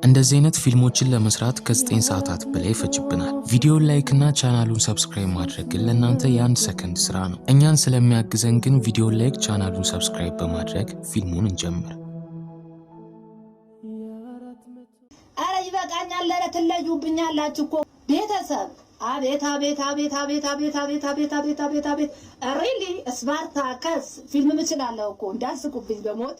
እንደዚህ አይነት ፊልሞችን ለመስራት ከ9 ሰዓታት በላይ ይፈጅብናል። ቪዲዮን ላይክ እና ቻናሉን ሰብስክራይብ ማድረግ ግን ለእናንተ የ1 ሰከንድ ስራ ነው። እኛን ስለሚያግዘን ግን ቪዲዮን ላይክ፣ ቻናሉን ሰብስክራይብ በማድረግ ፊልሙን እንጀምር። አረ ይበቃኛል፣ ኧረ ትለዩብኛላችሁ እኮ ቤተሰብ። አቤት አቤት አቤት አቤት አቤት አቤት አቤት አቤት አቤት አቤት ሪሊ ስፓርታከስ ፊልም ምችላለሁ እኮ እንዳስቁብኝ በሞቴ።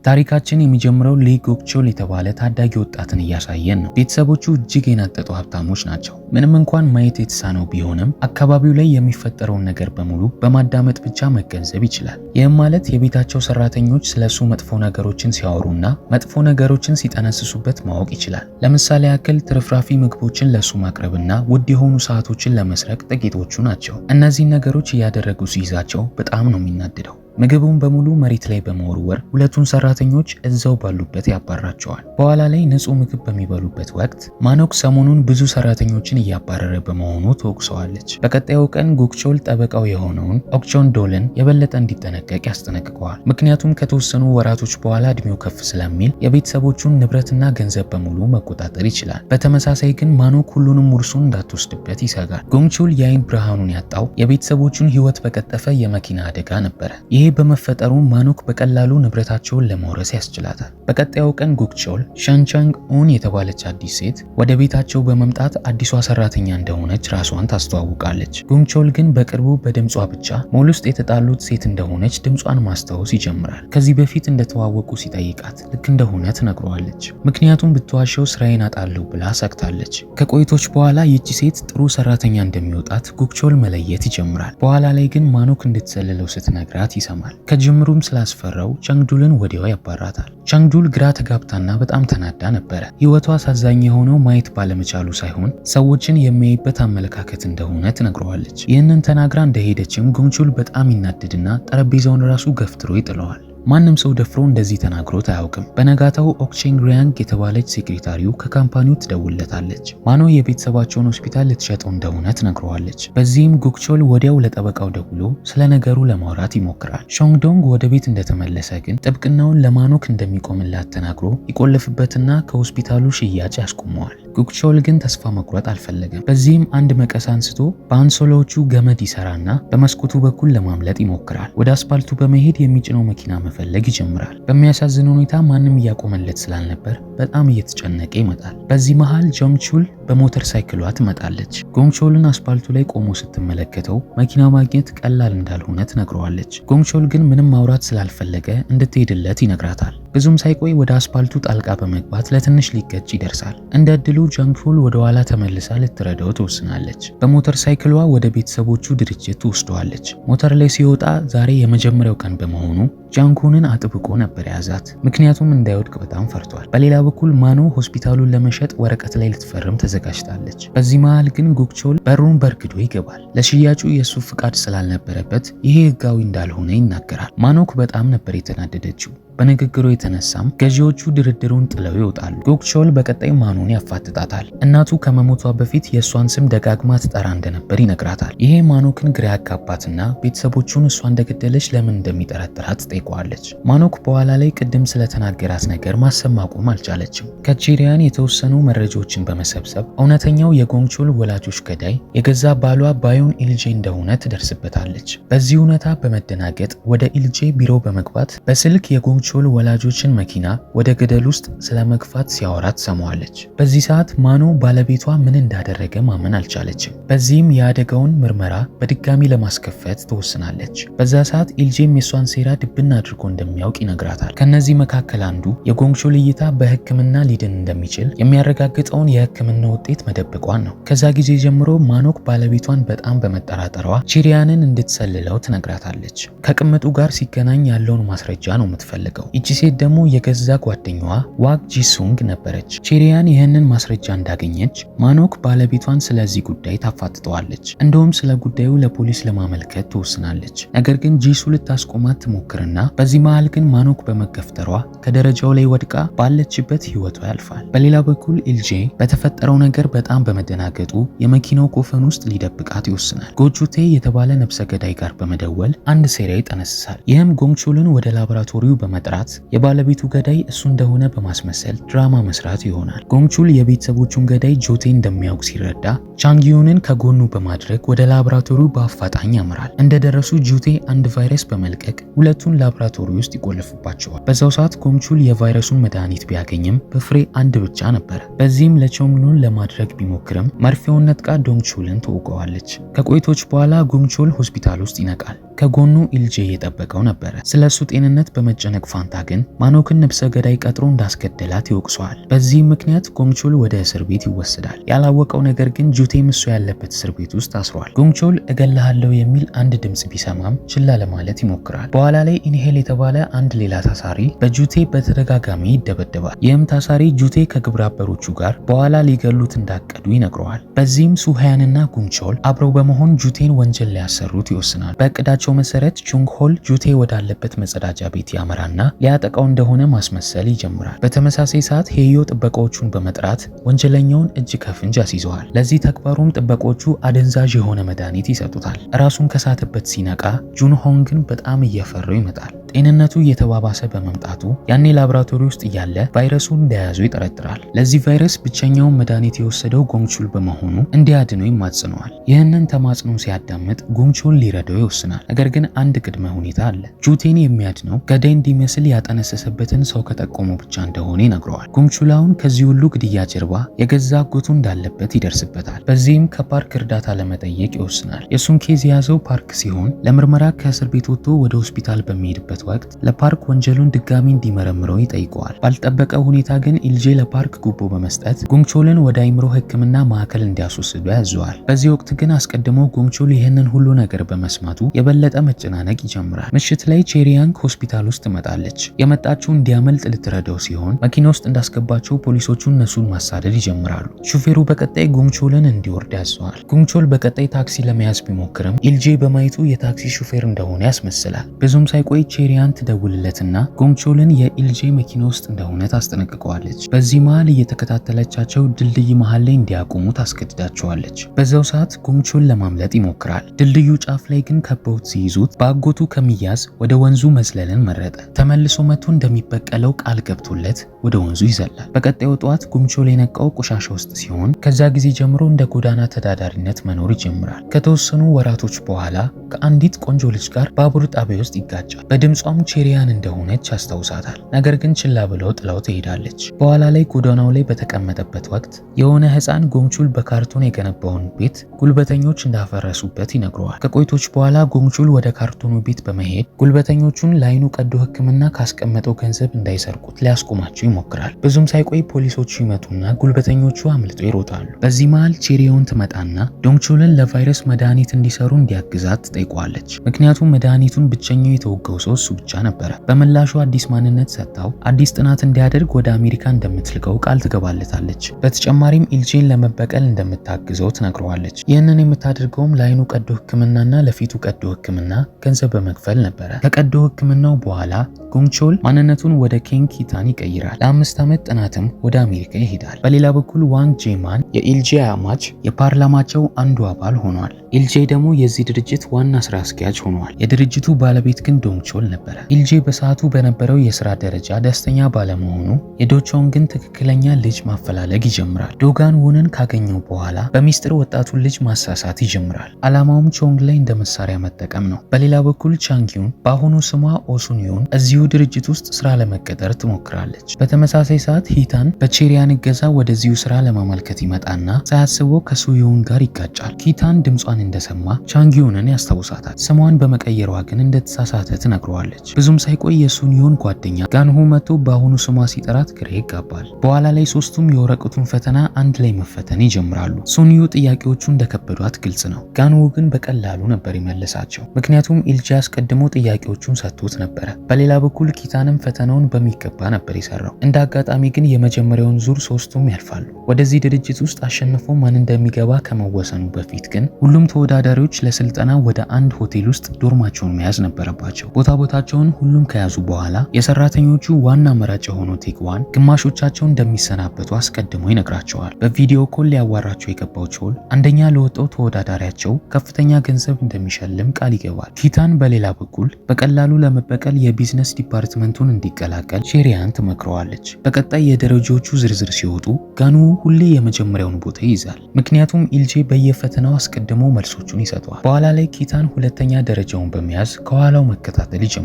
ታሪካችን የሚጀምረው ሊ ጎክቾል የተባለ ታዳጊ ወጣትን እያሳየን ነው። ቤተሰቦቹ እጅግ የናጠጡ ሀብታሞች ናቸው። ምንም እንኳን ማየት የተሳነው ቢሆንም አካባቢው ላይ የሚፈጠረውን ነገር በሙሉ በማዳመጥ ብቻ መገንዘብ ይችላል። ይህም ማለት የቤታቸው ሰራተኞች ስለሱ መጥፎ ነገሮችን ሲያወሩና መጥፎ ነገሮችን ሲጠነስሱበት ማወቅ ይችላል። ለምሳሌ ያክል ትርፍራፊ ምግቦችን ለሱ ማቅረብና ውድ የሆኑ ሰዓቶችን ለመስረቅ ጥቂቶቹ ናቸው። እነዚህን ነገሮች እያደረጉ ሲይዛቸው በጣም ነው የሚናደደው። ምግቡን በሙሉ መሬት ላይ በመወርወር ሁለቱን ሰራተኞች እዛው ባሉበት ያባራቸዋል። በኋላ ላይ ንጹህ ምግብ በሚበሉበት ወቅት ማኖክ ሰሞኑን ብዙ ሰራተኞችን እያባረረ በመሆኑ ተወቅሰዋለች። በቀጣዩ ቀን ጎክቾል ጠበቃው የሆነውን ኦክቾን ዶልን የበለጠ እንዲጠነቀቅ ያስጠነቅቀዋል። ምክንያቱም ከተወሰኑ ወራቶች በኋላ እድሜው ከፍ ስለሚል የቤተሰቦቹን ንብረትና ገንዘብ በሙሉ መቆጣጠር ይችላል። በተመሳሳይ ግን ማኖክ ሁሉንም ውርሱን እንዳትወስድበት ይሰጋል። ጎክቾል የአይን ብርሃኑን ያጣው የቤተሰቦቹን ሕይወት በቀጠፈ የመኪና አደጋ ነበረ። ይሄ በመፈጠሩ ማኖክ በቀላሉ ንብረታቸውን ለመውረስ ያስችላታል። በቀጣዩ ቀን ጎክቾል ሻንቻንግ ኡን የተባለች አዲስ ሴት ወደ ቤታቸው በመምጣት አዲሷ ሰራተኛ እንደሆነች ራሷን ታስተዋውቃለች። ጎክቾል ግን በቅርቡ በድምጿ ብቻ ሞል ውስጥ የተጣሉት ሴት እንደሆነች ድምጿን ማስታወስ ይጀምራል። ከዚህ በፊት እንደተዋወቁ ሲጠይቃት ልክ እንደሆነ ትነግረዋለች። ምክንያቱም ብትዋሸው ስራዬን አጣለሁ ብላ ሰግታለች። ከቆይቶች በኋላ ይቺ ሴት ጥሩ ሰራተኛ እንደሚወጣት ጎክቾል መለየት ይጀምራል። በኋላ ላይ ግን ማኖክ እንድትሰልለው ስትነግራት ይሰማል። ከጅምሩም ስላስፈራው ቻንግዱልን ወዲያው ያባራታል። ቻንግዱል ግራ ተጋብታና በጣም ተናዳ ነበረ። ህይወቷ አሳዛኝ የሆነው ማየት ባለመቻሉ ሳይሆን ሰዎችን የሚያይበት አመለካከት እንደሆነ ትነግረዋለች። ይህንን ተናግራ እንደሄደችም ጎክቾል በጣም ይናደድና ጠረጴዛውን ራሱ ገፍትሮ ይጥለዋል። ማንም ሰው ደፍሮ እንደዚህ ተናግሮት አያውቅም። በነጋታው ኦክቼንግ ሪያንግ የተባለች ሴክሬታሪው ከካምፓኒው ትደውልለታለች። ማኖ የቤተሰባቸውን ሆስፒታል ልትሸጠው እንደሆነ ትነግረዋለች። በዚህም ጎክቾል ወዲያው ለጠበቃው ደውሎ ስለ ነገሩ ለማውራት ይሞክራል። ሾንግዶንግ ወደ ቤት እንደተመለሰ ግን ጥብቅናውን ለማኖክ እንደሚቆምላት ተናግሮ ይቆልፍበትና ከሆስፒታሉ ሽያጭ ያስቆመዋል። ጎክቾል ግን ተስፋ መቁረጥ አልፈለገም። በዚህም አንድ መቀስ አንስቶ በአንሶላዎቹ ገመድ ይሰራና በመስኮቱ በኩል ለማምለጥ ይሞክራል። ወደ አስፓልቱ በመሄድ የሚጭነው መኪና መፈለግ ይጀምራል። በሚያሳዝን ሁኔታ ማንም እያቆመለት ስላልነበር በጣም እየተጨነቀ ይመጣል። በዚህ መሃል ጆንግቹል በሞተር ሳይክሏ ትመጣለች። ጎክቾልን አስፓልቱ ላይ ቆሞ ስትመለከተው መኪና ማግኘት ቀላል እንዳልሆነ ትነግረዋለች። ጎክቾል ግን ምንም ማውራት ስላልፈለገ እንድትሄድለት ይነግራታል። ብዙም ሳይቆይ ወደ አስፓልቱ ጣልቃ በመግባት ለትንሽ ሊገጭ ይደርሳል። እንደ እድሉ ጆንግቹል ወደ ኋላ ተመልሳ ልትረዳው ትወስናለች። በሞተር ሳይክሏ ወደ ቤተሰቦቹ ድርጅት ትወስደዋለች። ሞተር ላይ ሲወጣ ዛሬ የመጀመሪያው ቀን በመሆኑ ጃንኩንን አጥብቆ ነበር የያዛት፣ ምክንያቱም እንዳይወድቅ በጣም ፈርቷል። በሌላ በኩል ማኖ ሆስፒታሉን ለመሸጥ ወረቀት ላይ ልትፈርም ተዘጋጅታለች። በዚህ መሃል ግን ጎክቾል በሩን በርግዶ ይገባል። ለሽያጩ የሱ ፍቃድ ስላልነበረበት ይሄ ህጋዊ እንዳልሆነ ይናገራል። ማኖክ በጣም ነበር የተናደደችው። በንግግሩ የተነሳም ገዢዎቹ ድርድሩን ጥለው ይወጣሉ። ጎክቾል በቀጣይ ማኖን ያፋጥጣታል። እናቱ ከመሞቷ በፊት የእሷን ስም ደጋግማ ትጠራ እንደነበር ይነግራታል። ይሄ ማኖክን ግራ ያጋባትና ቤተሰቦቹን እሷ እንደገደለች ለምን እንደሚጠረጥራት ትጠይቀዋለች። ማኖክ በኋላ ላይ ቅድም ስለተናገራት ነገር ማሰብ ማቆም አልቻለችም። ከቺሪያን የተወሰኑ መረጃዎችን በመሰብሰብ እውነተኛው የጎክቾል ወላጆች ገዳይ የገዛ ባሏ ባዮን ኢልጄ እንደሆነ ትደርስበታለች። በዚህ እውነታ በመደናገጥ ወደ ኢልጄ ቢሮ በመግባት በስልክ የጎክቾል ወላጆችን መኪና ወደ ገደል ውስጥ ስለመግፋት ሲያወራት ሰማዋለች። በዚህ ሰዓት ማኖ ባለቤቷ ምን እንዳደረገ ማመን አልቻለችም። በዚህም የአደጋውን ምርመራ በድጋሚ ለማስከፈት ትወስናለች። በዛ ሰዓት ኢልጄም የሷን ሴራ ድብና አድርጎ እንደሚያውቅ ይነግራታል። ከነዚህ መካከል አንዱ የጎክቾል እይታ በሕክምና ሊድን እንደሚችል የሚያረጋግጠውን የሕክምና ውጤት መደበቋን ነው። ከዛ ጊዜ ጀምሮ ማኖክ ባለቤቷን በጣም በመጠራጠሯ ቺሪያንን እንድትሰልለው ትነግራታለች። ከቅምጡ ጋር ሲገናኝ ያለውን ማስረጃ ነው የምትፈልገው። ይቺ ሴት ደግሞ የገዛ ጓደኛዋ ዋግ ጂሱንግ ነበረች። ቺሪያን ይህንን ማስረጃ እንዳገኘች ማኖክ ባለቤቷን ስለዚህ ጉዳይ ታፋጥጠዋለች። እንደውም ስለ ጉዳዩ ለፖሊስ ለማመልከት ትወስናለች። ነገር ግን ጂሱ ልታስቆማት ትሞክርና በዚህ መሃል ግን ማኖክ በመገፍተሯ ከደረጃው ላይ ወድቃ ባለችበት ህይወቷ ያልፋል። በሌላ በኩል ኢልጄ በተፈጠረው ነገር በጣም በመደናገጡ የመኪናው ኮፈን ውስጥ ሊደብቃት ይወስናል። ጎቹቴ የተባለ ነፍሰ ገዳይ ጋር በመደወል አንድ ሴራ ይጠነስሳል። ይህም ጎክቾልን ወደ ላቦራቶሪው በመ በመጥራት የባለቤቱ ገዳይ እሱ እንደሆነ በማስመሰል ድራማ መስራት ይሆናል። ጎንግቹል የቤተሰቦቹን ገዳይ ጆቴ እንደሚያውቅ ሲረዳ ቻንጊዮንን ከጎኑ በማድረግ ወደ ላብራቶሪው በአፋጣኝ ያመራል። እንደደረሱ ጆቴ አንድ ቫይረስ በመልቀቅ ሁለቱን ላብራቶሪ ውስጥ ይቆልፍባቸዋል። በዛው ሰዓት ጎንግቹል የቫይረሱን መድኃኒት ቢያገኝም በፍሬ አንድ ብቻ ነበረ። በዚህም ለቾንግኑን ለማድረግ ቢሞክርም መርፌውን ነጥቃ ዶንግቹልን ትወገዋለች። ከቆይቶች በኋላ ጎንግቹል ሆስፒታል ውስጥ ይነቃል። ከጎኑ ኢልጄ የጠበቀው ነበረ። ስለሱ ጤንነት በመጨነቅ ፋንታ ግን ማኖክን ነብሰ ገዳይ ቀጥሮ እንዳስገደላት ይወቅሰዋል። በዚህም ምክንያት ጎንግቹል ወደ እስር ቤት ይወሰዳል። ያላወቀው ነገር ግን ጁቴም እሱ ያለበት እስር ቤት ውስጥ ታስሯል። ጎንግቹል እገልሃለሁ የሚል አንድ ድምጽ ቢሰማም ችላ ለማለት ይሞክራል። በኋላ ላይ ኢንሄል የተባለ አንድ ሌላ ታሳሪ በጁቴ በተደጋጋሚ ይደበደባል። ይህም ታሳሪ ጁቴ ከግብረ አበሮቹ ጋር በኋላ ሊገሉት እንዳቀዱ ይነግረዋል። በዚህም ሱሃያንና ጎንግቹል አብረው በመሆን ጁቴን ወንጀል ሊያሰሩት ይወስናል። በእቅዳቸው መሰረት ቹንግሆል ጁቴ ወዳለበት መጸዳጃ ቤት ያመራና ሊያጠቃው እንደሆነ ማስመሰል ይጀምራል። በተመሳሳይ ሰዓት ሄዮ ጥበቃዎቹን በመጥራት ወንጀለኛውን እጅ ከፍንጅ ያስይዘዋል። ለዚህ ተግባሩም ጥበቃዎቹ አደንዛዥ የሆነ መድኃኒት ይሰጡታል። ራሱን ከሳተበት ሲነቃ ጁንሆንግን በጣም እየፈራው ይመጣል። ጤንነቱ እየተባባሰ በመምጣቱ ያኔ ላብራቶሪ ውስጥ እያለ ቫይረሱን እንደያዙ ይጠረጥራል። ለዚህ ቫይረስ ብቸኛውን መድኃኒት የወሰደው ጎንግቹል በመሆኑ እንዲያድነው ይማጽነዋል። ይህንን ተማጽኖ ሲያዳምጥ ጎንግቹል ሊረዳው ይወስናል። ነገር ግን አንድ ቅድመ ሁኔታ አለ። ጁቴን የሚያድነው ገዳይ እንዲመስል ያጠነሰሰበትን ሰው ከጠቆመው ብቻ እንደሆነ ይነግረዋል። ጎንግቹል አሁን ከዚህ ሁሉ ግድያ ጀርባ የገዛ አጎቱ እንዳለበት ይደርስበታል። በዚህም ከፓርክ እርዳታ ለመጠየቅ ይወስናል። የሱን ኬዝ የያዘው ፓርክ ሲሆን ለምርመራ ከእስር ቤት ወጥቶ ወደ ሆስፒታል በሚሄድበት ወቅት ለፓርክ ወንጀሉን ድጋሚ እንዲመረምረው ይጠይቀዋል። ባልጠበቀው ሁኔታ ግን ኢልጄ ለፓርክ ጉቦ በመስጠት ጎንግቹልን ወደ አይምሮ ሕክምና ማዕከል እንዲያስወስዱ ያዘዋል። በዚህ ወቅት ግን አስቀድሞ ጎንግቹል ይህንን ሁሉ ነገር በመስማቱ የበለጠ መጨናነቅ ይጀምራል። ምሽት ላይ ቼሪያንግ ሆስፒታል ውስጥ ትመጣለች። የመጣችው እንዲያመልጥ ልትረዳው ሲሆን መኪና ውስጥ እንዳስገባቸው ፖሊሶቹ እነሱን ማሳደድ ይጀምራሉ። ሹፌሩ በቀጣይ ጎንግቹልን እንዲወርድ ያዘዋል። ጎንግቹል በቀጣይ ታክሲ ለመያዝ ቢሞክርም ኢልጄ በማየቱ የታክሲ ሹፌር እንደሆነ ያስመስላል። ብዙም ሳይቆይ ቼሪያን ትደውልለትና ጎንግቹልን የኢልጄ መኪና ውስጥ እንደሆነ ታስጠነቅቀዋለች። በዚህ መሃል እየተከታተለቻቸው ድልድይ መሃል ላይ እንዲያቆሙ ታስገድዳቸዋለች። በዛው ሰዓት ጎንግቹል ለማምለጥ ይሞክራል። ድልድዩ ጫፍ ላይ ግን ከበውት ሲይዙት በአጎቱ ከሚያዝ ወደ ወንዙ መዝለልን መረጠ። ተመልሶ መጥቶ እንደሚበቀለው ቃል ገብቶለት ወደ ወንዙ ይዘላል። በቀጣዩ ጠዋት ጎንግቹል የነቃው ቆሻሻ ውስጥ ሲሆን ከዛ ጊዜ ጀምሮ እንደ ጎዳና ተዳዳሪነት መኖር ይጀምራል። ከተወሰኑ ወራቶች በኋላ ከአንዲት ቆንጆ ልጅ ጋር ባቡር ጣቢያ ውስጥ ይጋጫል። በድምጿም ቼሪያን እንደሆነች ያስታውሳታል። ነገር ግን ችላ ብለው ጥላው ትሄዳለች። በኋላ ላይ ጎዳናው ላይ በተቀመጠበት ወቅት የሆነ ሕፃን ጎንግቹል በካርቶን የገነባውን ቤት ጉልበተኞች እንዳፈረሱበት ይነግረዋል። ከቆይቶች በኋላ ጎንግቹል ወደ ካርቶኑ ቤት በመሄድ ጉልበተኞቹን ለአይኑ ቀዶ ሕክምና ካስቀመጠው ገንዘብ እንዳይሰርቁት ሊያስቆማቸው ይሞክራል። ብዙም ሳይቆይ ፖሊሶቹ ይመጡና ጉልበተኞቹ አምልጠው ይሮጣሉ። በዚህ መሃል ቼሪዮን ትመጣና ጎንግቹልን ለቫይረስ መድኃኒት እንዲሰሩ እንዲያግዛት ትጠይቀዋለች። ምክንያቱም መድኃኒቱን ብቸኛው የተወጋው ሰው እሱ ብቻ ነበረ። በምላሹ አዲስ ማንነት ሰጥታው አዲስ ጥናት እንዲያደርግ ወደ አሜሪካ እንደምትልከው ቃል ትገባለታለች። በተጨማሪም ኢልጄን ለመበቀል እንደምታግዘው ትነግረዋለች። ይህንን የምታደርገውም ለአይኑ ቀዶ ሕክምናና ለፊቱ ቀዶ ሕክምና ገንዘብ በመክፈል ነበረ። ከቀዶ ሕክምናው በኋላ ጎንግቹል ማንነቱን ወደ ኬንግ ኪታን ይቀይራል። ለ5 ዓመት ጥናትም ወደ አሜሪካ ይሄዳል። በሌላ በኩል ዋንግ ጄማን የኢልጄ አማች የፓርላማቸው አንዱ አባል ሆኗል። ኢልጄ ደግሞ የዚህ ድርጅት ዋና ስራ አስኪያጅ ሆኗል። የድርጅቱ ባለቤት ግን ዶንግቹል ነበረ። ኢልጄ በሰዓቱ በነበረው የስራ ደረጃ ደስተኛ ባለመሆኑ የዶቾንግን ትክክለኛ ልጅ ማፈላለግ ይጀምራል። ዶጋን ውንን ካገኘው በኋላ በሚስጥር ወጣቱን ልጅ ማሳሳት ይጀምራል። አላማውም ቾንግ ላይ እንደ መሳሪያ መጠቀም ነው። በሌላ በኩል ቻንጊዩን በአሁኑ ስሟ ኦሱንዩን እዚሁ ድርጅት ውስጥ ስራ ለመቀጠር ትሞክራለች። በተመሳሳይ ሰዓት ሂታን በቼሪያን እገዛ ወደዚሁ ስራ ለማመልከት ይመጣና ሳያስበው ከሱዩን ጋር ይጋጫል። ሂታን ድምጿን እንደሰማ ቻንጊዩንን ያስታውሳታል። ስሟን በመቀየሯ ግን እንደተሳሳተ ትነግረዋለች። ብዙም ሳይቆይ የሱንዩን ጓደኛ ጋንሁ መጥቶ በአሁኑ ስሟ ሲጠራት ግራ ይጋባል። በኋላ ላይ ሶስቱም የወረቀቱን ፈተና አንድ ላይ መፈተን ይጀምራሉ። ሱንዩ ጥያቄዎቹ እንደከበዷት ግልጽ ነው። ጋንሁ ግን በቀላሉ ነበር ይመልሳቸው፣ ምክንያቱም ኢልጄ አስቀድሞ ጥያቄዎቹን ሰጥቶት ነበረ። በሌላ በኩል ኪታንም ፈተናውን በሚገባ ነበር የሰራው። እንደ አጋጣሚ ግን የመጀመሪያውን ዙር ሶስቱም ያልፋሉ። ወደዚህ ድርጅት ውስጥ አሸንፎ ማን እንደሚገባ ከመወሰኑ በፊት ግን ሁሉም ተወዳዳሪዎች ለስልጠና ወደ አንድ ሆቴል ውስጥ ዶርማቸውን መያዝ ነበረባቸው። ቦታ ቦታ ቦታቸውን ሁሉም ከያዙ በኋላ የሰራተኞቹ ዋና መራጭ የሆነው ቴክዋን ግማሾቻቸው እንደሚሰናበቱ አስቀድሞ ይነግራቸዋል። በቪዲዮ ኮል ሊያዋራቸው የገባው ቾል አንደኛ ለወጣው ተወዳዳሪያቸው ከፍተኛ ገንዘብ እንደሚሸልም ቃል ይገባል። ኪታን በሌላ በኩል በቀላሉ ለመበቀል የቢዝነስ ዲፓርትመንቱን እንዲቀላቀል ሼሪያን ትመክረዋለች። በቀጣይ የደረጃዎቹ ዝርዝር ሲወጡ ጋኑ ሁሌ የመጀመሪያውን ቦታ ይይዛል። ምክንያቱም ኢልጄ በየፈተናው አስቀድሞ መልሶቹን ይሰጠዋል። በኋላ ላይ ኪታን ሁለተኛ ደረጃውን በመያዝ ከኋላው መከታተል ይጀምራል።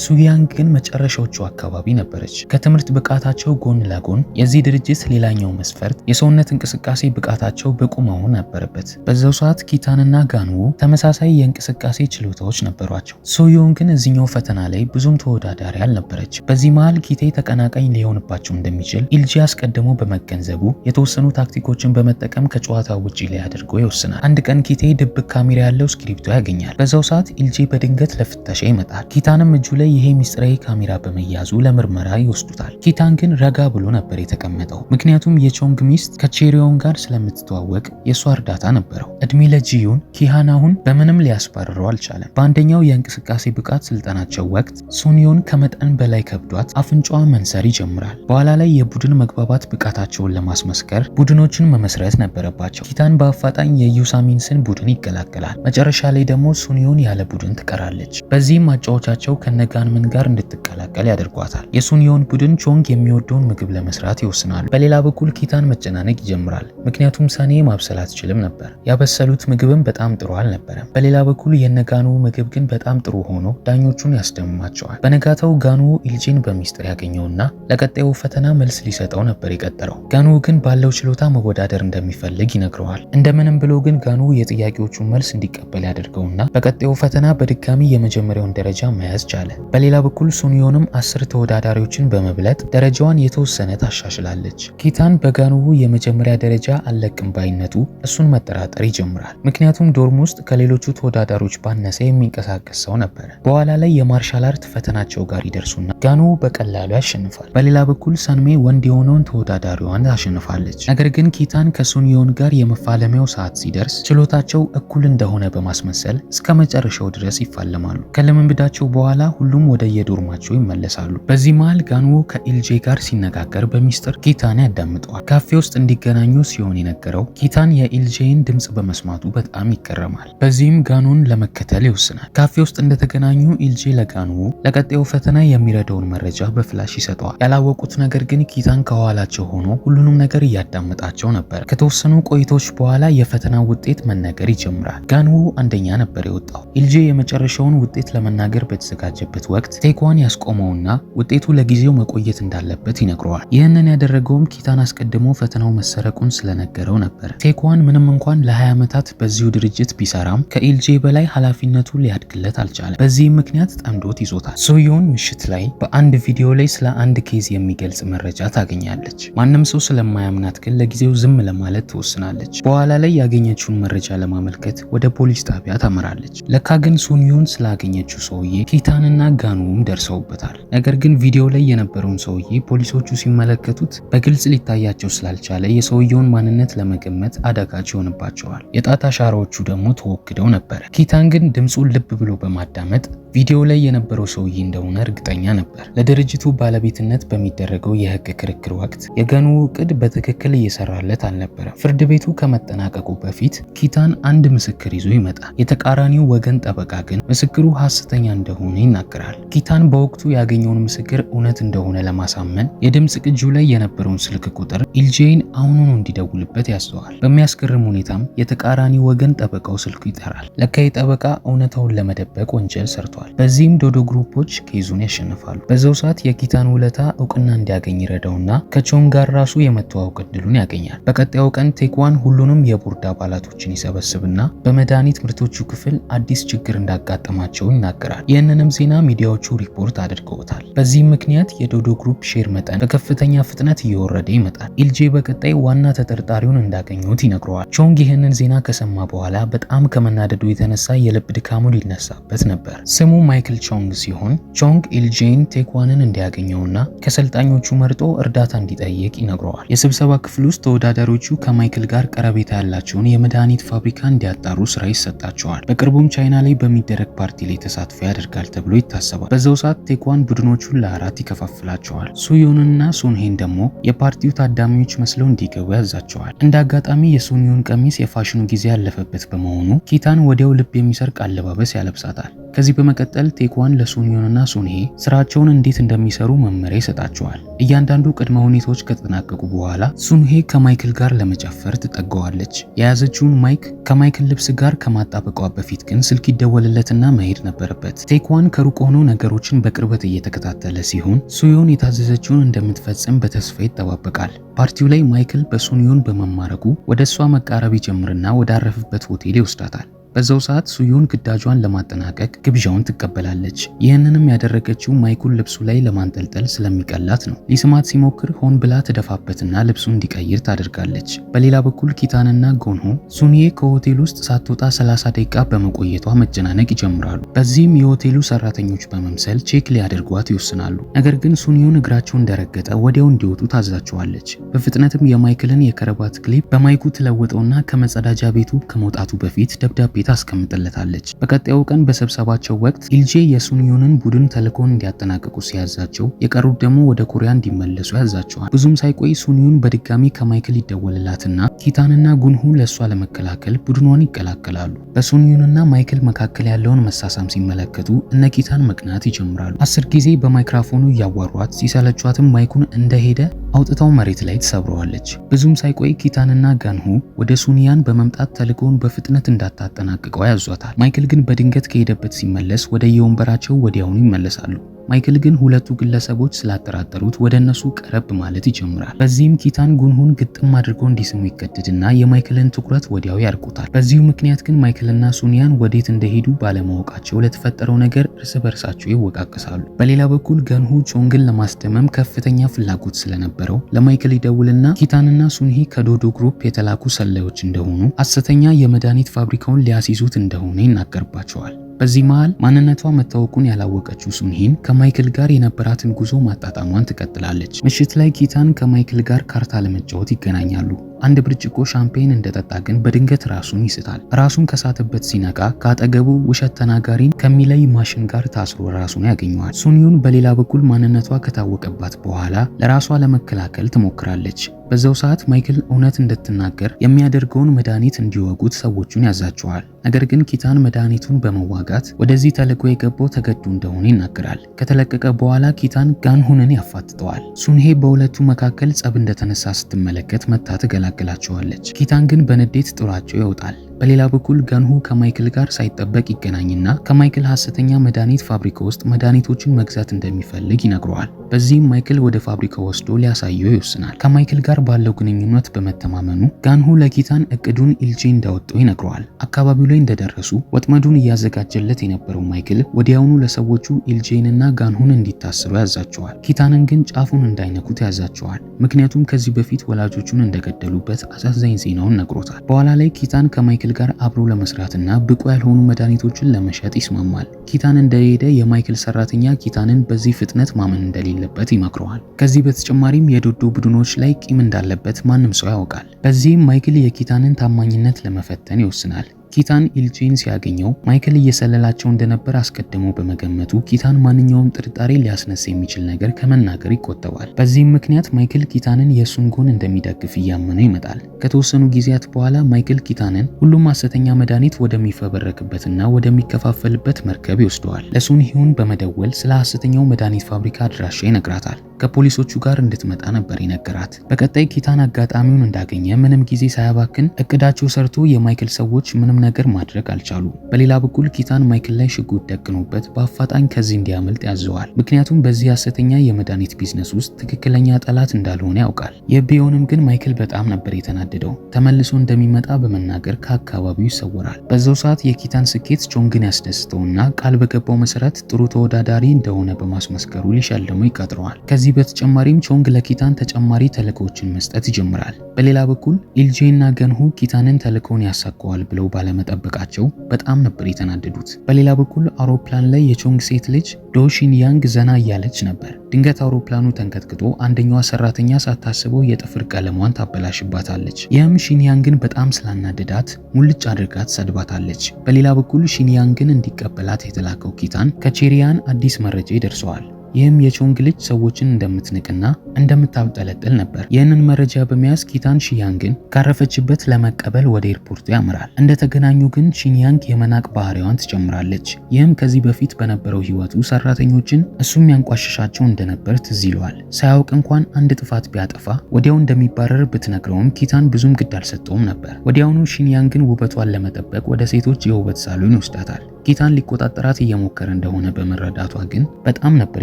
ሱያንግ ግን መጨረሻዎቹ አካባቢ ነበረች። ከትምህርት ብቃታቸው ጎን ለጎን የዚህ ድርጅት ሌላኛው መስፈርት የሰውነት እንቅስቃሴ ብቃታቸው ብቁ መሆን ነበረበት። በዛው ሰዓት ኪታንና ጋኑ ተመሳሳይ የእንቅስቃሴ ችሎታዎች ነበሯቸው። ሱዮን ግን እዚህኛው ፈተና ላይ ብዙም ተወዳዳሪ አልነበረች። በዚህ መሃል ኪቴ ተቀናቃኝ ሊሆንባቸው እንደሚችል ኢልጄ አስቀድሞ በመገንዘቡ የተወሰኑ ታክቲኮችን በመጠቀም ከጨዋታው ውጪ ሊያደርገው ይወስናል። አንድ ቀን ኪቴ ድብቅ ካሜራ ያለው እስክሪፕቶ ያገኛል። በዛው ሰዓት ኢልጄ በድንገት ለፍተሻ ይመጣል። ኪታንም እጁ ላይ ይሄ ሚስጥራዊ ካሜራ በመያዙ ለምርመራ ይወስዱታል። ኪታን ግን ረጋ ብሎ ነበር የተቀመጠው፣ ምክንያቱም የቾንግ ሚስት ከቼሪዮን ጋር ስለምትተዋወቅ የሷ እርዳታ ነበረው። እድሜ ለጂዩን ኪሃን አሁን በምንም ሊያስባርረው አልቻለም። በአንደኛው የእንቅስቃሴ ብቃት ስልጠናቸው ወቅት ሱኒዮን ከመጠን በላይ ከብዷት አፍንጫዋ መንሰር ይጀምራል። በኋላ ላይ የቡድን መግባባት ብቃታቸውን ለማስመስከር ቡድኖችን መመስረት ነበረባቸው። ኪታን በአፋጣኝ የዩሳሚንስን ቡድን ይቀላቀላል። መጨረሻ ላይ ደግሞ ሱኒዮን ያለ ቡድን ትቀራለች። በዚህም ማጫወቻቸው ከነጋንምን ጋር እንድትቀላቀል ያደርጓታል። የሱኒዮን ቡድን ቾንግ የሚወደውን ምግብ ለመስራት ይወስናሉ። በሌላ በኩል ኪታን መጨናነቅ ይጀምራል፣ ምክንያቱም ሰኔ ማብሰል አትችልም ነበር። ያበሰሉት ምግብም በጣም ጥሩ አልነበረም። በሌላ በኩል የነጋኑ ምግብ ግን በጣም ጥሩ ሆኖ ዳኞቹን ያስደምማቸዋል። በነጋታው ጋኑ ኢልጄን በሚስጥር ያገኘውና ለቀጣዩ ፈተና መልስ ሊሰጠው ነበር የቀጠረው። ጋኑ ግን ባለው ችሎታ መወዳደር እንደሚፈልግ ይነግረዋል። እንደምንም ብሎ ግን ጋኑ የጥያቄዎቹን መልስ እንዲቀበል ያደርገውና በቀጣዩ ፈተና በድጋሚ የመጀመሪያውን ደረጃ መያዝ ቻለ። በሌላ በኩል ሱኒዮንም 10 ተወዳዳሪዎችን በመብለጥ ደረጃዋን የተወሰነ ታሻሽላለች። ኪታን በጋኑ የመጀመሪያ ደረጃ አለቅም ባይነቱ እሱን መጠራጠር ይጀምራል። ምክንያቱም ዶርም ውስጥ ከሌሎቹ ተወዳዳሪዎች ባነሰ የሚንቀሳቀስ ሰው ነበር። በኋላ ላይ የማርሻል አርት ፈተናቸው ጋር ይደርሱና ጋኑ በቀላሉ ያሸንፋል። በሌላ በኩል ሰንሜ ወንድ የሆነውን ተወዳዳሪዋን ታሸንፋለች። ነገር ግን ኪታን ከሱኒዮን ጋር የመፋለሚያው ሰዓት ሲደርስ ችሎታቸው እኩል እንደሆነ በማስመሰል እስከ መጨረሻው ድረስ ይፋለማሉ። ከልምምዳቸው በኋላ ሁሉም ወደ የዶርማቸው ይመለሳሉ። በዚህ መሃል ጋኑ ከኢልጄ ጋር ሲነጋገር በሚስጥር ኪታን ያዳምጠዋል። ካፌ ውስጥ እንዲገናኙ ሲሆን የነገረው ኪታን የኢልጄን ድምጽ በመስማቱ በጣም ይገረማል። በዚህም ጋኑን ለመከተል ይወስናል። ካፌ ውስጥ እንደተገናኙ ኢልጄ ለጋኑ ለቀጣዩ ፈተና የሚረዳውን መረጃ በፍላሽ ይሰጠዋል። ያላወቁት ነገር ግን ኪታን ከኋላቸው ሆኖ ሁሉንም ነገር እያዳመጣቸው ነበር። ከተወሰኑ ቆይቶች በኋላ የፈተና ውጤት መነገር ይጀምራል። ጋኑ አንደኛ ነበር የወጣው። ኢልጄ የመጨረሻውን ውጤት ለመናገር በተዘጋጀበት ወቅት ቴክዋን ያስቆመውና ውጤቱ ለጊዜው መቆየት እንዳለበት ይነግረዋል። ይህንን ያደረገውም ኪታን አስቀድሞ ፈተናው መሰረቁን ስለነገረው ነበር። ቴክዋን ምንም እንኳን ለ20 ዓመታት በዚሁ ድርጅት ቢሰራም ከኢልጄ በላይ ኃላፊነቱ ሊያድግለት አልቻለም። በዚህም ምክንያት ጠምዶት ይዞታል። ሱዮን ምሽት ላይ በአንድ ቪዲዮ ላይ ስለ አንድ ኬዝ የሚገልጽ መረጃ ታገኛለች። ማንም ሰው ስለማያምናት ግን ለጊዜው ዝም ለማለት ትወስናለች። በኋላ ላይ ያገኘችውን መረጃ ለማመልከት ወደ ፖሊስ ጣቢያ ታመራለች። ለካ ግን ሱኒዮን ስላገኘችው ሰውዬ ኪታንና ጋኑም ደርሰውበታል። ነገር ግን ቪዲዮ ላይ የነበረውን ሰውዬ ፖሊሶቹ ሲመለከቱት በግልጽ ሊታያቸው ስላልቻለ የሰውየውን ማንነት ለመገመት አዳጋች ይሆንባቸዋል። የጣት አሻራዎቹ ደግሞ ተወግደው ነበር። ኪታን ግን ድምፁን ልብ ብሎ በማዳመጥ ቪዲዮ ላይ የነበረው ሰውዬ እንደሆነ እርግጠኛ ነበር። ለድርጅቱ ባለቤትነት በሚደረገው የህግ ክርክር ወቅት የጋኑ እቅድ በትክክል እየሰራለት አልነበረም። ፍርድ ቤቱ ከመጠናቀቁ በፊት ኪታን አንድ ምስክር ይዞ ይመጣል። የተቃራኒው ወገን ጠበቃ ግን ምስክሩ ሐሰተኛ እንደሆነ ይናገራል። ኪታን በወቅቱ ያገኘውን ምስክር እውነት እንደሆነ ለማሳመን የድምፅ ቅጂው ላይ የነበረውን ስልክ ቁጥር ኢልጄን አሁኑኑ እንዲደውልበት ያስተዋል። በሚያስገርም ሁኔታም የተቃራኒ ወገን ጠበቃው ስልኩ ይጠራል። ለካ ጠበቃ እውነታውን ለመደበቅ ወንጀል ሰርቷል። በዚህም ዶዶ ግሩፖች ኬዙን ያሸንፋሉ። በዛው ሰዓት የኪታን ውለታ እውቅና እንዲያገኝ ይረዳውና ከቾንግ ጋር ራሱ የመተዋወቅ እድሉን ያገኛል። በቀጣዩ ቀን ቴክዋን ሁሉንም የቦርድ አባላቶችን ይሰበስብና በመድኃኒት ምርቶቹ ክፍል አዲስ ችግር እንዳጋጠማቸው ይናገራል። ይህንንም ዜና ሚዲያዎቹ ሪፖርት አድርገውታል። በዚህም ምክንያት የዶዶ ግሩፕ ሼር መጠን በከፍተኛ ፍጥነት እየወረደ ይመጣል። ኢልጄ በቀጣይ ዋና ተጠርጣሪውን እንዳገኙት ይነግረዋል። ቾንግ ይህንን ዜና ከሰማ በኋላ በጣም ከመናደዱ የተነሳ የልብ ድካሙ ሊነሳበት ነበር። ስሙ ማይክል ቾንግ ሲሆን ቾንግ ኢልጄን ቴክዋንን እንዲያገኘውና ከሰልጣኞቹ መርጦ እርዳታ እንዲጠይቅ ይነግረዋል። የስብሰባ ክፍል ውስጥ ተወዳዳሪዎቹ ከማይክል ጋር ቀረቤታ ያላቸውን የመድኃኒት ፋብሪካ እንዲያጣሩ ስራ ይሰጣቸዋል። በቅርቡም ቻይና ላይ በሚደረግ ፓርቲ ላይ ተሳትፎ ያደርጋል ተብሎ ይታሰባል። በዛው ሰዓት ቴኳን ቡድኖቹን ለአራት ይከፋፍላቸዋል። ሱዩንና ሱንሄን ደግሞ የፓርቲው ታዳሚዎች መስለው እንዲገቡ ያዛቸዋል። እንደ አጋጣሚ የሱንዩን ቀሚስ የፋሽኑ ጊዜ ያለፈበት በመሆኑ ኪታን ወዲያው ልብ የሚሰርቅ አለባበስ ያለብሳታል። ከዚህ በመቀጠል ቴኳን ለሱንዮንና ሱንሄ ስራቸውን እንዴት እንደሚሰሩ መመሪያ ይሰጣቸዋል። እያንዳንዱ ቅድመ ሁኔታዎች ከተጠናቀቁ በኋላ ሱንሄ ከማይክል ጋር ለመጨፈር ትጠጋዋለች። የያዘችውን ማይክ ከማይክል ልብስ ጋር ከማጣበቋ በፊት ግን ስልክ ይደወልለትና መሄድ ነበረበት። ቴኳን ከሩቅ ሆኖ ነገሮችን በቅርበት እየተከታተለ ሲሆን ሱዮን የታዘዘችውን እንደምትፈጽም በተስፋ ይጠባበቃል። ፓርቲው ላይ ማይክል በሱንዮን በመማረኩ ወደ እሷ መቃረብ ይጀምርና ወዳረፈበት ሆቴል ይወስዳታል። በዛው ሰዓት ሱዩን ግዳጇን ለማጠናቀቅ ግብዣውን ትቀበላለች። ይህንንም ያደረገችው ማይኩል ልብሱ ላይ ለማንጠልጠል ስለሚቀላት ነው። ሊስማት ሲሞክር ሆን ብላ ትደፋበትና ልብሱን እንዲቀይር ታደርጋለች። በሌላ በኩል ኪታንና ጎንሆ ሱንዬ ከሆቴል ውስጥ ሳትወጣ 30 ደቂቃ በመቆየቷ መጨናነቅ ይጀምራሉ። በዚህም የሆቴሉ ሰራተኞች በመምሰል ቼክ ሊያደርጓት ይወስናሉ። ነገር ግን ሱንዮን እግራቸው እንደረገጠ ወዲያው እንዲወጡ ታዛቸዋለች። በፍጥነትም የማይክልን የከረባት ክሊፕ በማይኩ ትለውጠውና ከመጸዳጃ ቤቱ ከመውጣቱ በፊት ደብዳቤ ታስቀምጥለታለች። በቀጣዩ ቀን በስብሰባቸው ወቅት ኢልጄ የሱንዮንን ቡድን ተልእኮን እንዲያጠናቅቁ ሲያዛቸው የቀሩት ደግሞ ወደ ኮሪያ እንዲመለሱ ያዛቸዋል። ብዙም ሳይቆይ ሱንዮን በድጋሚ ከማይክል ይደወልላትና ኪታንና ጉንሁ ለሷ ለመከላከል ቡድኗን ይቀላቀላሉ። በሱንዮንና ማይክል መካከል ያለውን መሳሳም ሲመለከቱ እነ ኪታን መቅናት ይጀምራሉ። 10 ጊዜ በማይክሮፎኑ እያዋሯት ሲሰለቿትም ማይኩን እንደሄደ አውጥታው መሬት ላይ ትሰብረዋለች። ብዙም ሳይቆይ ኪታንና ጋንሁ ወደ ሱንያን በመምጣት ተልእኮውን በፍጥነት እንዳታጠናቅቀው ያዟታል። ማይክል ግን በድንገት ከሄደበት ሲመለስ ወደ የወንበራቸው ወዲያውኑ ይመለሳሉ። ማይክል ግን ሁለቱ ግለሰቦች ስላጠራጠሩት ወደ እነሱ ቀረብ ማለት ይጀምራል። በዚህም ኪታን ጉንሁን ግጥም አድርጎ እንዲስሙ ይገደድና የማይክልን ትኩረት ወዲያው ያርቁታል። በዚሁ ምክንያት ግን ማይክልና ሱንያን ወዴት እንደሄዱ ባለማወቃቸው ለተፈጠረው ነገር እርስ በርሳቸው ይወቃቀሳሉ። በሌላ በኩል ገንሁ ቾንግን ለማስደመም ከፍተኛ ፍላጎት ስለነበረው ለማይክል ይደውልና ኪታንና ሱንሄ ከዶዶ ግሩፕ የተላኩ ሰላዮች እንደሆኑ ሐሰተኛ የመድኃኒት ፋብሪካውን ሊያስይዙት እንደሆነ ይናገርባቸዋል። በዚህ መሃል ማንነቷ መታወቁን ያላወቀችው ሱንሄን ከማይክል ጋር የነበራትን ጉዞ ማጣጣሟን ትቀጥላለች። ምሽት ላይ ኪታን ከማይክል ጋር ካርታ ለመጫወት ይገናኛሉ። አንድ ብርጭቆ ሻምፔን እንደጠጣ ግን በድንገት ራሱን ይስታል። ራሱን ከሳተበት ሲነቃ ከአጠገቡ ውሸት ተናጋሪን ከሚለይ ማሽን ጋር ታስሮ ራሱን ያገኘዋል። ሱንዩን በሌላ በኩል ማንነቷ ከታወቀባት በኋላ ለራሷ ለመከላከል ትሞክራለች። በዛው ሰዓት ማይክል እውነት እንድትናገር የሚያደርገውን መድኃኒት እንዲወጉት ሰዎቹን ያዛቸዋል። ነገር ግን ኪታን መድኃኒቱን በመዋጋት ወደዚህ ተልዕኮ የገባው ተገዱ እንደሆነ ይናገራል። ከተለቀቀ በኋላ ኪታን ጋንሁንን ያፋጥጠዋል። ሱንሄ በሁለቱ መካከል ጸብ እንደተነሳ ስትመለከት መታ ትገላግላቸዋለች። ኪታን ግን በንዴት ጥሏቸው ይወጣል። በሌላ በኩል ጋንሁ ከማይክል ጋር ሳይጠበቅ ይገናኝና ከማይክል ሐሰተኛ መድኃኒት ፋብሪካ ውስጥ መድኃኒቶችን መግዛት እንደሚፈልግ ይነግረዋል። በዚህም ማይክል ወደ ፋብሪካው ወስዶ ሊያሳየው ይወስናል። ከማይክል ጋር ባለው ግንኙነት በመተማመኑ ጋንሁ ለኪታን እቅዱን ኢልጄ እንዳወጣው ይነግረዋል። አካባቢው ላይ እንደደረሱ ወጥመዱን እያዘጋጀለት የነበረው ማይክል ወዲያውኑ ለሰዎቹ ኢልጄንና ጋንሁን እንዲታሰሩ ያዛቸዋል። ኪታንን ግን ጫፉን እንዳይነኩት ያዛቸዋል። ምክንያቱም ከዚህ በፊት ወላጆቹን እንደገደሉበት አሳዛኝ ዜናውን ነግሮታል። በኋላ ላይ ኪታን ከማይክል ጋር አብሮ ለመስራትና ብቁ ያልሆኑ መድኃኒቶችን ለመሸጥ ይስማማል። ኪታን እንደሄደ የማይክል ሰራተኛ ኪታንን በዚህ ፍጥነት ማመን እንደሌለበት ይመክረዋል። ከዚህ በተጨማሪም የዶዶ ቡድኖች ላይ ቂም እንዳለበት ማንም ሰው ያውቃል። በዚህም ማይክል የኪታንን ታማኝነት ለመፈተን ይወስናል። ኪታን ኢልጄን ሲያገኘው ማይክል እየሰለላቸው እንደነበር አስቀድሞ በመገመቱ ኪታን ማንኛውም ጥርጣሬ ሊያስነሳ የሚችል ነገር ከመናገር ይቆጠባል። በዚህም ምክንያት ማይክል ኪታንን የእሱን ጎን እንደሚደግፍ እያመነ ይመጣል። ከተወሰኑ ጊዜያት በኋላ ማይክል ኪታንን ሁሉም ሐሰተኛ መድኃኒት ወደሚፈበረክበትና ወደሚከፋፈልበት መርከብ ይወስደዋል። ለሱንሂውን በመደወል ስለ ሐሰተኛው መድኃኒት ፋብሪካ አድራሻ ይነግራታል። ከፖሊሶቹ ጋር እንድትመጣ ነበር ይነገራት። በቀጣይ ኪታን አጋጣሚውን እንዳገኘ ምንም ጊዜ ሳያባክን እቅዳቸው ሰርቶ የማይክል ሰዎች ምንም ነገር ማድረግ አልቻሉ። በሌላ በኩል ኪታን ማይክል ላይ ሽጉጥ ደቅኖበት በአፋጣኝ ከዚህ እንዲያመልጥ ያዘዋል። ምክንያቱም በዚህ ሐሰተኛ የመድኃኒት ቢዝነስ ውስጥ ትክክለኛ ጠላት እንዳልሆነ ያውቃል። ይህ ቢሆንም ግን ማይክል በጣም ነበር የተናደደው። ተመልሶ እንደሚመጣ በመናገር ከአካባቢው ይሰወራል። በዛው ሰዓት የኪታን ስኬት ቾንግን ያስደስተውና ቃል በገባው መሰረት ጥሩ ተወዳዳሪ እንደሆነ በማስመስከሩ ሊሸልመው ይቀጥረዋል። ከዚህ በተጨማሪም ቾንግ ለኪታን ተጨማሪ ተልእኮችን መስጠት ይጀምራል። በሌላ በኩል ኢልጄ እና ገንሁ ኪታንን ተልእኮውን ያሳካዋል ብለው ባለመጠበቃቸው በጣም ነበር የተናደዱት። በሌላ በኩል አውሮፕላን ላይ የቾንግ ሴት ልጅ ዶ ሺንያንግ ዘና እያለች ነበር። ድንገት አውሮፕላኑ ተንቀጥቅጦ አንደኛዋ ሰራተኛ ሳታስበው የጥፍር ቀለሟን ታበላሽባታለች። ይህም ሺንያንግን በጣም ስላናደዳት ሙልጭ አድርጋ ትሰድባታለች። በሌላ በኩል ሺንያንግን እንዲቀበላት የተላከው ኪታን ከቼሪያን አዲስ መረጃ ይደርሰዋል። ይህም የቾንግ ልጅ ሰዎችን እንደምትንቅና እንደምታብጠለጥል ነበር። ይህንን መረጃ በመያዝ ኪታን ሺንያንግን ካረፈችበት ለመቀበል ወደ ኤርፖርቱ ያመራል። እንደተገናኙ ግን ሺንያንግ የመናቅ ባህሪዋን ትጨምራለች። ይህም ከዚህ በፊት በነበረው ህይወቱ ሰራተኞችን እሱም ያንቋሽሻቸው እንደነበር ትዝ ይለዋል። ሳያውቅ እንኳን አንድ ጥፋት ቢያጠፋ ወዲያው እንደሚባረር ብትነግረውም ኪታን ብዙም ግድ አልሰጠውም ነበር። ወዲያውኑ ሺንያንግን ውበቷን ለመጠበቅ ወደ ሴቶች የውበት ሳሎን ይወስዳታል። ኪታን ሊቆጣጠራት እየሞከረ እንደሆነ በመረዳቷ ግን በጣም ነበር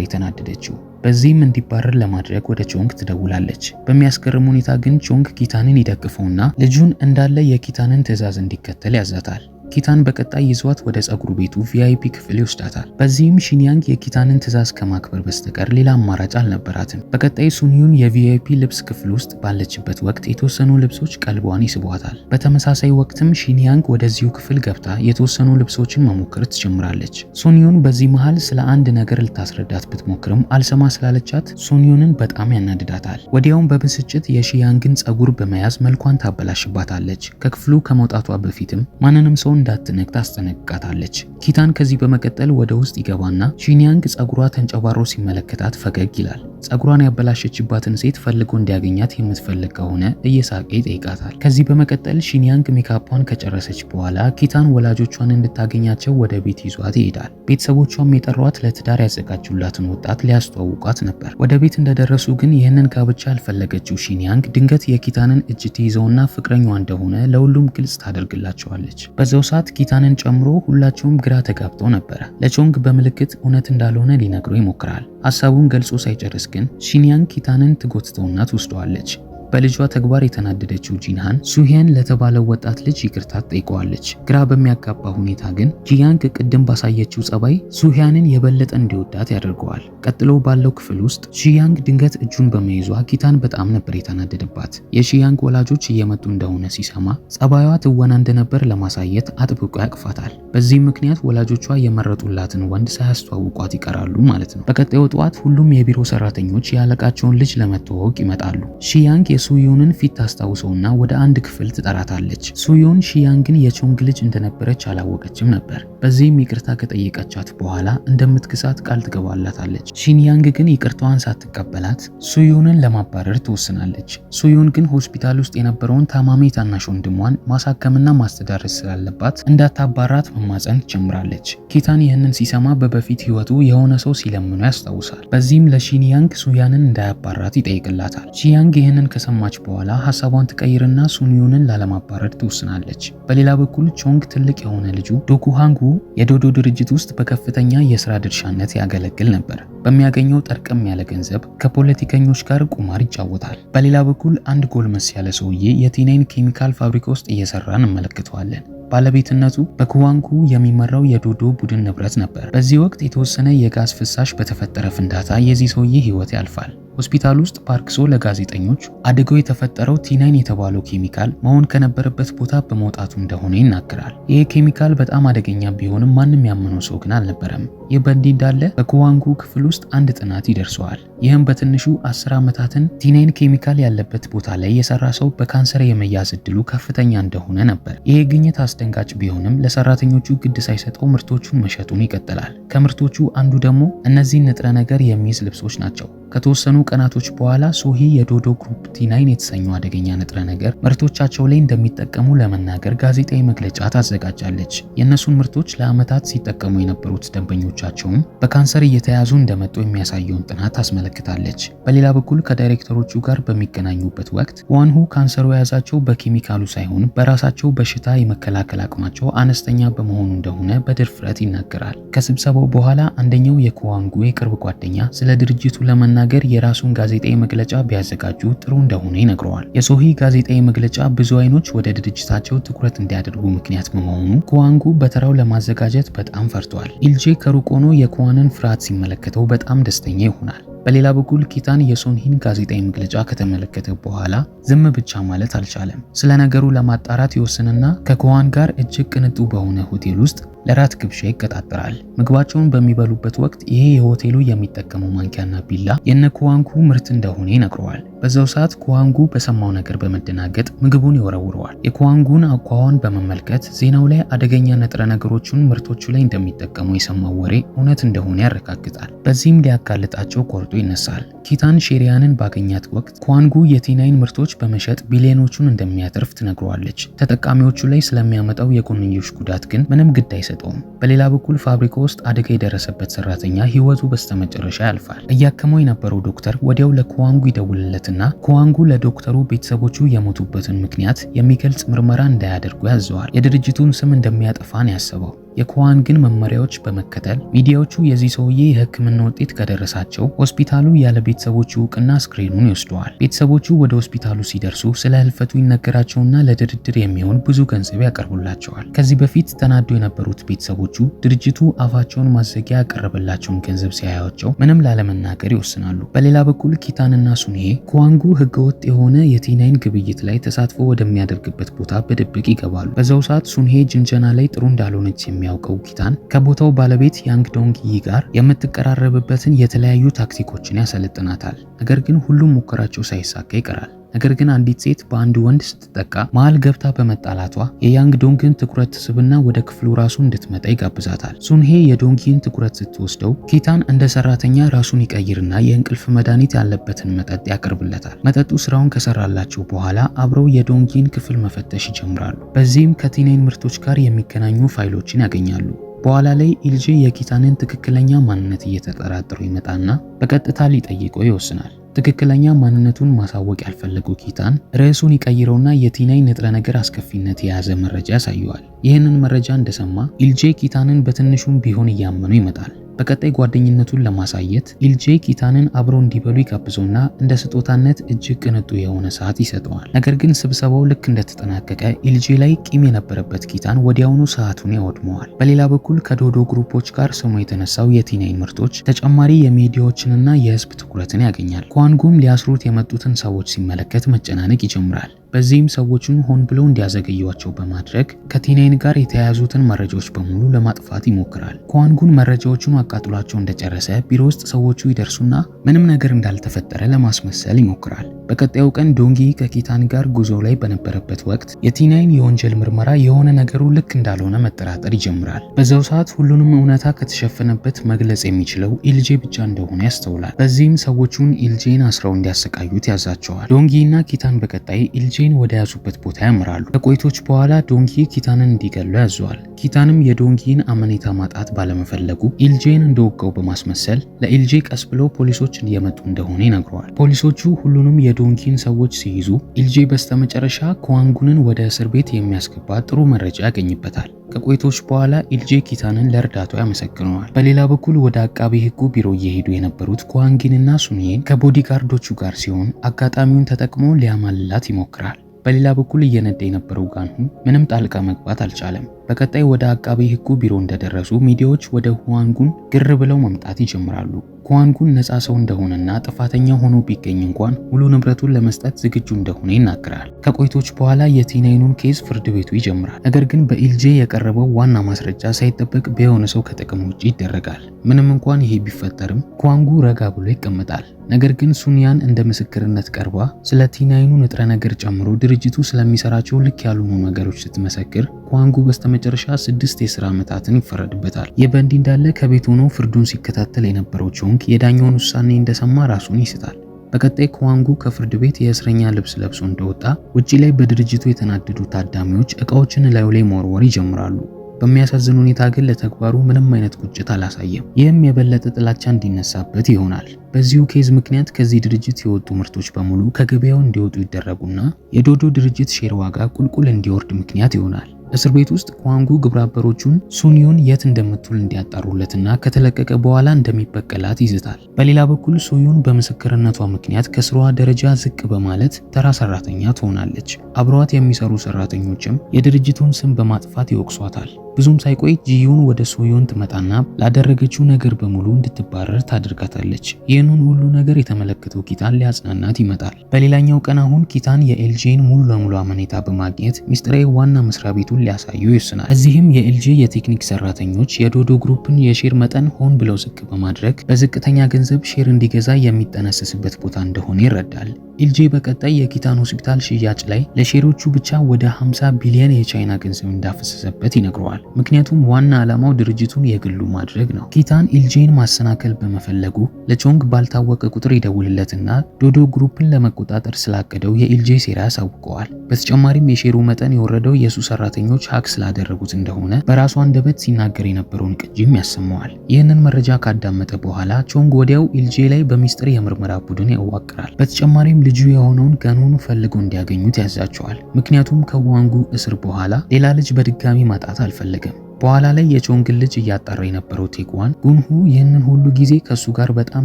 የተናደደችው። በዚህም እንዲባረር ለማድረግ ወደ ቾንግ ትደውላለች። በሚያስገርም ሁኔታ ግን ቾንግ ኪታንን ይደግፈውና ልጁን እንዳለ የኪታንን ትዕዛዝ እንዲከተል ያዛታል። ኪታን በቀጣይ ይዟት ወደ ጸጉር ቤቱ ቪአይፒ ክፍል ይወስዳታል። በዚህም ሺንያንግ የኪታንን ትዕዛዝ ከማክበር በስተቀር ሌላ አማራጭ አልነበራትም። በቀጣይ ሱኒዩን የቪአይፒ ልብስ ክፍል ውስጥ ባለችበት ወቅት የተወሰኑ ልብሶች ቀልቧን ይስቧታል። በተመሳሳይ ወቅትም ሺንያንግ ወደዚሁ ክፍል ገብታ የተወሰኑ ልብሶችን መሞከር ትጀምራለች። ሱኒዩን በዚህ መሃል ስለ አንድ ነገር ልታስረዳት ብትሞክርም አልሰማ ስላለቻት ሱኒዩንን በጣም ያናድዳታል። ወዲያውም በብስጭት የሺንያንግን ጸጉር በመያዝ መልኳን ታበላሽባታለች። ከክፍሉ ከመውጣቷ በፊትም ማንንም ሰው እንዳትነክ ታስጠነቅቃታለች። ኪታን ከዚህ በመቀጠል ወደ ውስጥ ይገባና ሺንያንግ ጸጉሯ ተንጨባሮ ሲመለከታት ፈገግ ይላል። ጸጉሯን ያበላሸችባትን ሴት ፈልጎ እንዲያገኛት የምትፈልግ ከሆነ እየሳቀ ይጠይቃታል። ከዚህ በመቀጠል ሺንያንግ ሜካፓን ከጨረሰች በኋላ ኪታን ወላጆቿን እንድታገኛቸው ወደ ቤት ይዟት ይሄዳል። ቤተሰቦቿም የጠሯት ለትዳር ያዘጋጁላትን ወጣት ሊያስተዋውቋት ነበር። ወደ ቤት እንደደረሱ ግን ይህንን ጋብቻ ያልፈለገችው ሺንያንግ ድንገት የኪታንን እጅ ትይዘውና ፍቅረኛዋ እንደሆነ ለሁሉም ግልጽ ታደርግላቸዋለች። በዛው ሰዓት ኪታንን ጨምሮ ሁላቸውም ግራ ተጋብተው ነበረ። ለቾንግ በምልክት እውነት እንዳልሆነ ሊነግረው ይሞክራል። ሐሳቡን ገልጾ ሳይጨርስ ግን ሺንያንግ ኪታንን ትጎትተውና ትወስደዋለች። በልጇ ተግባር የተናደደችው ጂንሃን ሱሂያን ለተባለው ወጣት ልጅ ይቅርታ ጠይቀዋለች። ግራ በሚያጋባ ሁኔታ ግን ጂያንግ ቅድም ባሳየችው ጸባይ ሱሂያንን የበለጠ እንዲወዳት ያደርገዋል። ቀጥሎ ባለው ክፍል ውስጥ ሺያንግ ድንገት እጁን በመይዟ ኪታን በጣም ነበር የተናደደባት። የሺያንግ ወላጆች እየመጡ እንደሆነ ሲሰማ ጸባይዋ ትወና እንደነበር ለማሳየት አጥብቆ ያቅፋታል። በዚህ ምክንያት ወላጆቿ የመረጡላትን ወንድ ሳያስተዋውቋት ይቀራሉ ማለት ነው። በቀጣዩ ጠዋት ሁሉም የቢሮ ሰራተኞች የአለቃቸውን ልጅ ለመተዋወቅ ይመጣሉ። ሺያንግ የሱዩንን ፊት ታስታውሰውና ወደ አንድ ክፍል ትጠራታለች። ሱዩን ሺያንግን የቾንግ ልጅ እንደነበረች አላወቀችም ነበር። በዚህም ይቅርታ ከጠየቀቻት በኋላ እንደምትክሳት ቃል ትገባላታለች። ሺንያንግ ግን ይቅርታዋን ሳትቀበላት ሱዩንን ለማባረር ትወስናለች። ሱዩን ግን ሆስፒታል ውስጥ የነበረውን ታማሚ ታናሽ ወንድሟን ማሳከምና ማስተዳደር ስላለባት እንዳታባራት መማፀን ትጀምራለች። ኪታን ይህንን ሲሰማ በበፊት ህይወቱ የሆነ ሰው ሲለምኑ ያስታውሳል። በዚህም ለሺንያንግ ሱያንን እንዳያባራት ይጠይቅላታል። ሺያንግ ይህንን ከሰማች በኋላ ሐሳቧን ትቀይርና ሱኒዩንን ላለማባረር ትወስናለች። በሌላ በኩል ቾንግ ትልቅ የሆነ ልጁ ዶኩሃንጉ የዶዶ ድርጅት ውስጥ በከፍተኛ የስራ ድርሻነት ያገለግል ነበር። በሚያገኘው ጠርቀም ያለ ገንዘብ ከፖለቲከኞች ጋር ቁማር ይጫወታል። በሌላ በኩል አንድ ጎልመስ ያለ ሰውዬ የቲናይን ኬሚካል ፋብሪካ ውስጥ እየሰራ እንመለከተዋለን። ባለቤትነቱ በኩዋንጉ የሚመራው የዶዶ ቡድን ንብረት ነበር። በዚህ ወቅት የተወሰነ የጋዝ ፍሳሽ በተፈጠረ ፍንዳታ የዚህ ሰውዬ ህይወት ያልፋል። ሆስፒታል ውስጥ ፓርክሶ ለጋዜጠኞች አደጋው የተፈጠረው ቲናይን የተባለው ኬሚካል መሆን ከነበረበት ቦታ በመውጣቱ እንደሆነ ይናገራል። ይህ ኬሚካል በጣም አደገኛ ቢሆንም ማንም ያመነው ሰው ግን አልነበረም። ይህ በእንዲህ እንዳለ በኩዋንጉ ክፍል ውስጥ አንድ ጥናት ይደርሰዋል። ይህም በትንሹ 10 ዓመታትን ቲናይን ኬሚካል ያለበት ቦታ ላይ የሰራ ሰው በካንሰር የመያዝ እድሉ ከፍተኛ እንደሆነ ነበር። ይህ ግኝት አስደንጋጭ ቢሆንም ለሰራተኞቹ ግድ ሳይሰጠው ምርቶቹን መሸጡን ይቀጥላል። ከምርቶቹ አንዱ ደግሞ እነዚህን ንጥረ ነገር የሚይዝ ልብሶች ናቸው። ከተወሰኑ ቀናቶች በኋላ ሶሂ የዶዶ ግሩፕ ቲ9 የተሰኘው አደገኛ ንጥረ ነገር ምርቶቻቸው ላይ እንደሚጠቀሙ ለመናገር ጋዜጣዊ መግለጫ ታዘጋጃለች። የእነሱን ምርቶች ለዓመታት ሲጠቀሙ የነበሩት ደንበኞቻቸውም በካንሰር እየተያዙ እንደመጡ የሚያሳየውን ጥናት ታስመለክታለች። በሌላ በኩል ከዳይሬክተሮቹ ጋር በሚገናኙበት ወቅት ዋንሁ ካንሰሩ የያዛቸው በኬሚካሉ ሳይሆን በራሳቸው በሽታ የመከላከል አቅማቸው አነስተኛ በመሆኑ እንደሆነ በድፍረት ይናገራል። ከስብሰባው በኋላ አንደኛው የኩዋንጉ የቅርብ ጓደኛ ስለ ድርጅቱ ለመናገር የራሱን ጋዜጣዊ መግለጫ ቢያዘጋጁ ጥሩ እንደሆነ ይነግረዋል። የሶሂ ጋዜጣዊ መግለጫ ብዙ አይኖች ወደ ድርጅታቸው ትኩረት እንዲያደርጉ ምክንያት በመሆኑ ኩዋንጉ በተራው ለማዘጋጀት በጣም ፈርቷል። ኢልጄ ከሩቅ ሆኖ የኩዋንን ፍርሃት ሲመለከተው በጣም ደስተኛ ይሆናል። በሌላ በኩል ኪታን የሱንሂን ጋዜጣዊ መግለጫ ከተመለከተ በኋላ ዝም ብቻ ማለት አልቻለም። ስለ ነገሩ ለማጣራት ይወስንና ከኮዋን ጋር እጅግ ቅንጡ በሆነ ሆቴል ውስጥ ለራት ግብዣ ይቀጣጠራል። ምግባቸውን በሚበሉበት ወቅት ይሄ የሆቴሉ የሚጠቀመው ማንኪያና ቢላ የነ ኮዋንጉ ምርት እንደሆነ ይነግረዋል። በዛው ሰዓት ኮዋንጉ በሰማው ነገር በመደናገጥ ምግቡን ይወረውረዋል። የኮዋንጉን አኳኋን በመመልከት ዜናው ላይ አደገኛ ንጥረ ነገሮችን ምርቶቹ ላይ እንደሚጠቀሙ የሰማው ወሬ እውነት እንደሆነ ያረጋግጣል። በዚህም ሊያጋልጣቸው ቆርጦ ይነሳል። ኪታን ሼሪያንን ባገኛት ወቅት ኮዋንጉ የቲናይን ምርቶች በመሸጥ ቢሊዮኖቹን እንደሚያተርፍ ትነግረዋለች። ተጠቃሚዎቹ ላይ ስለሚያመጣው የጎንዮሽ ጉዳት ግን ምንም ግድ አይሰጠውም። በሌላ በኩል ፋብሪካ ውስጥ አደጋ የደረሰበት ሰራተኛ ህይወቱ በስተመጨረሻ ያልፋል። እያከመው የነበረው ዶክተር ወዲያው ለኮዋንጉ ይደውልለትና ኮዋንጉ ለዶክተሩ ቤተሰቦቹ የሞቱበትን ምክንያት የሚገልጽ ምርመራ እንዳያደርጉ ያዘዋል። የድርጅቱን ስም እንደሚያጠፋ ነው ያሰበው። የኮዋንግን መመሪያዎች በመከተል ሚዲያዎቹ የዚህ ሰውዬ የህክምና ውጤት ከደረሳቸው ሆስፒታሉ ያለ ቤተሰቦቹ እውቅና ስክሪኑን ይወስደዋል። ቤተሰቦቹ ወደ ሆስፒታሉ ሲደርሱ ስለ ህልፈቱ ይነገራቸውና ለድርድር የሚሆን ብዙ ገንዘብ ያቀርቡላቸዋል። ከዚህ በፊት ተናዶ የነበሩት ቤተሰቦቹ ድርጅቱ አፋቸውን ማዘጊያ ያቀረበላቸውን ገንዘብ ሲያያቸው ምንም ላለመናገር ይወስናሉ። በሌላ በኩል ኪታንና ሱንሄ ኮዋንጉ ህገወጥ የሆነ የቲናይን ግብይት ላይ ተሳትፎ ወደሚያደርግበት ቦታ በድብቅ ይገባሉ። በዛው ሰዓት ሱንሄ ጅንጀና ላይ ጥሩ እንዳልሆነች የሚያውቀው ኪታን ከቦታው ባለቤት ያንግ ዶንግይ ጋር የምትቀራረብበትን የተለያዩ ታክቲኮችን ያሰለጥናታል። ነገር ግን ሁሉም ሙከራቸው ሳይሳካ ይቀራል። ነገር ግን አንዲት ሴት በአንድ ወንድ ስትጠቃ መሃል ገብታ በመጣላቷ የያንግ ዶንግን ትኩረት ትስብና ወደ ክፍሉ ራሱ እንድትመጣ ይጋብዛታል። ሱንሄ የዶንጊን ትኩረት ስትወስደው ኪታን እንደ ሰራተኛ ራሱን ይቀይርና የእንቅልፍ መድኃኒት ያለበትን መጠጥ ያቀርብለታል። መጠጡ ስራውን ከሰራላቸው በኋላ አብረው የዶንጊን ክፍል መፈተሽ ይጀምራሉ። በዚህም ከቲናይን ምርቶች ጋር የሚገናኙ ፋይሎችን ያገኛሉ። በኋላ ላይ ኢልጄ የኪታንን ትክክለኛ ማንነት እየተጠራጠሩ ይመጣና በቀጥታ ሊጠይቀው ይወስናል። ትክክለኛ ማንነቱን ማሳወቅ ያልፈለገው ኪታን ርዕሱን ይቀይረውና የቲናይ ንጥረ ነገር አስከፊነት የያዘ መረጃ ያሳየዋል። ይህንን መረጃ እንደሰማ ኢልጄ ኪታንን በትንሹም ቢሆን እያመኑ ይመጣል። በቀጣይ ጓደኝነቱን ለማሳየት ኢልጄ ኪታንን አብረው እንዲበሉ ይጋብዘውና እንደ ስጦታነት እጅግ ቅንጡ የሆነ ሰዓት ይሰጠዋል። ነገር ግን ስብሰባው ልክ እንደተጠናቀቀ ኢልጄ ላይ ቂም የነበረበት ኪታን ወዲያውኑ ሰዓቱን ያወድመዋል። በሌላ በኩል ከዶዶ ግሩፖች ጋር ስሙ የተነሳው የቲናይን ምርቶች ተጨማሪ የሚዲያዎችንና የህዝብ ትኩረትን ያገኛል። ኮዋንጉም ሊያስሩት የመጡትን ሰዎች ሲመለከት መጨናነቅ ይጀምራል። በዚህም ሰዎችን ሆን ብለው እንዲያዘገዩዋቸው በማድረግ ከቲናይን ጋር የተያያዙትን መረጃዎች በሙሉ ለማጥፋት ይሞክራል። ኮዋንጉን መረጃዎቹን አቃጥሏቸው እንደጨረሰ ቢሮ ውስጥ ሰዎቹ ይደርሱና ምንም ነገር እንዳልተፈጠረ ለማስመሰል ይሞክራል። በቀጣዩ ቀን ዶንጊ ከኪታን ጋር ጉዞ ላይ በነበረበት ወቅት የቲናይን የወንጀል ምርመራ የሆነ ነገሩ ልክ እንዳልሆነ መጠራጠር ይጀምራል። በዛው ሰዓት ሁሉንም እውነታ ከተሸፈነበት መግለጽ የሚችለው ኢልጄ ብቻ እንደሆነ ያስተውላል። በዚህም ሰዎቹን ኢልጄን አስረው እንዲያሰቃዩት ያዛቸዋል። ዶንጊና ኪታን በቀጣይ ኢልጄን ወደ ያዙበት ቦታ ያምራሉ። ከቆይቶች በኋላ ዶንጊ ኪታንን እንዲገሉ ያዘዋል። ኪታንም የዶንጊን አመኔታ ማጣት ባለመፈለጉ ኢልጄን እንደወጋው በማስመሰል ለኢልጄ ቀስ ብለው ፖሊሶች እየመጡ እንደሆነ ይነግረዋል። ፖሊሶቹ ሁሉንም የዶንጊን ሰዎች ሲይዙ ኢልጄ በስተመጨረሻ ኮዋንጉንን ወደ እስር ቤት የሚያስገባ ጥሩ መረጃ ያገኝበታል። ከቆይቶች በኋላ ኢልጄ ኪታንን ለእርዳታው ያመሰግነዋል። በሌላ በኩል ወደ አቃቢ ሕጉ ቢሮ እየሄዱ የነበሩት ኮዋንጊንና ሱንዬን ከቦዲጋርዶቹ ጋር ሲሆን አጋጣሚውን ተጠቅሞ ሊያማልላት ይሞክራል። በሌላ በኩል እየነዳ የነበረው ጋንሁ ምንም ጣልቃ መግባት አልቻለም። በቀጣይ ወደ አቃቢ ሕጉ ቢሮ እንደደረሱ ሚዲያዎች ወደ ሁዋንጉን ግር ብለው መምጣት ይጀምራሉ። ሁዋንጉን ነፃ ሰው እንደሆነና ጥፋተኛ ሆኖ ቢገኝ እንኳን ሙሉ ንብረቱን ለመስጠት ዝግጁ እንደሆነ ይናገራል። ከቆይቶች በኋላ የቲናይኑን ኬዝ ፍርድ ቤቱ ይጀምራል። ነገር ግን በኢልጄ የቀረበው ዋና ማስረጃ ሳይጠበቅ በየሆነ ሰው ከጥቅም ውጭ ይደረጋል። ምንም እንኳን ይሄ ቢፈጠርም ሁዋንጉ ረጋ ብሎ ይቀመጣል። ነገር ግን ሱንያን እንደ ምስክርነት ቀርባ ስለ ቲናይኑ ንጥረ ነገር ጨምሮ ድርጅቱ ስለሚሰራቸው ልክ ያልሆኑ ነገሮች ስትመሰክር ሁዋንጉ በስተመጨረሻ 6 የሥራ ዓመታትን ይፈረድበታል። ይህ በእንዲህ እንዳለ ከቤት ሆኖ ፍርዱን ሲከታተል የነበረው ቾንግ የዳኛውን ውሳኔ እንደሰማ ራሱን ይስታል። በቀጣይ ሁዋንጉ ከፍርድ ቤት የእስረኛ ልብስ ለብሶ እንደወጣ ውጪ ላይ በድርጅቱ የተናደዱ ታዳሚዎች እቃዎችን ላዩ ላይ መወርወር ይጀምራሉ። በሚያሳዝን ሁኔታ ግን ለተግባሩ ምንም አይነት ቁጭት አላሳየም። ይህም የበለጠ ጥላቻ እንዲነሳበት ይሆናል። በዚሁ ኬዝ ምክንያት ከዚህ ድርጅት የወጡ ምርቶች በሙሉ ከገበያው እንዲወጡ ይደረጉና የዶዶ ድርጅት ሼር ዋጋ ቁልቁል እንዲወርድ ምክንያት ይሆናል። እስር ቤት ውስጥ ሁዋንጉ ግብረአበሮቹን ሱንዩን የት እንደምትውል እንዲያጣሩለትና ከተለቀቀ በኋላ እንደሚበቀላት ይዝታል። በሌላ በኩል ሱዩን በምስክርነቷ ምክንያት ከስራዋ ደረጃ ዝቅ በማለት ተራ ሰራተኛ ትሆናለች። አብረዋት የሚሰሩ ሰራተኞችም የድርጅቱን ስም በማጥፋት ይወቅሷታል። ብዙም ሳይቆይ ጂዩን ወደ ሶዮን ትመጣና ላደረገችው ነገር በሙሉ እንድትባረር ታደርጋታለች። ይህንን ሁሉ ነገር የተመለከተው ኪታን ሊያጽናናት ይመጣል። በሌላኛው ቀን አሁን ኪታን የኤልጄን ሙሉ ለሙሉ አመኔታ በማግኘት ሚስጥራዊ ዋና መስሪያ ቤቱን ሊያሳዩ ይወስናል። እዚህም የኤልጄ የቴክኒክ ሰራተኞች የዶዶ ግሩፕን የሼር መጠን ሆን ብለው ዝቅ በማድረግ በዝቅተኛ ገንዘብ ሼር እንዲገዛ የሚጠነሰስበት ቦታ እንደሆነ ይረዳል። ኤልጄ በቀጣይ የኪታን ሆስፒታል ሽያጭ ላይ ለሼሮቹ ብቻ ወደ 50 ቢሊዮን የቻይና ገንዘብ እንዳፈሰሰበት ይነግረዋል። ምክንያቱም ዋና ዓላማው ድርጅቱን የግሉ ማድረግ ነው። ኪታን ኤልጄን ማሰናከል በመፈለጉ ለቾንግ ባልታወቀ ቁጥር ይደውልለትና ዶዶ ግሩፕን ለመቆጣጠር ስላቀደው የኤልጄ ሴራ ያሳውቀዋል። በተጨማሪም የሼሩ መጠን የወረደው የሱ ሰራተኞች ሀክ ስላደረጉት እንደሆነ በራሱ አንደበት ሲናገር የነበረውን ቅጂም ያሰማዋል። ይህንን መረጃ ካዳመጠ በኋላ ቾንግ ወዲያው ኤልጄ ላይ በሚስጥር የምርመራ ቡድን ያዋቅራል። በተጨማሪም ልጁ የሆነውን ገንሁን ፈልገው እንዲያገኙት ያዛቸዋል። ምክንያቱም ከዋንጉ እስር በኋላ ሌላ ልጅ በድጋሚ ማጣት አልፈለገም። በኋላ ላይ የቾንግን ልጅ እያጣራ የነበረው ቴክዋን ጉንሁ ይህንን ሁሉ ጊዜ ከሱ ጋር በጣም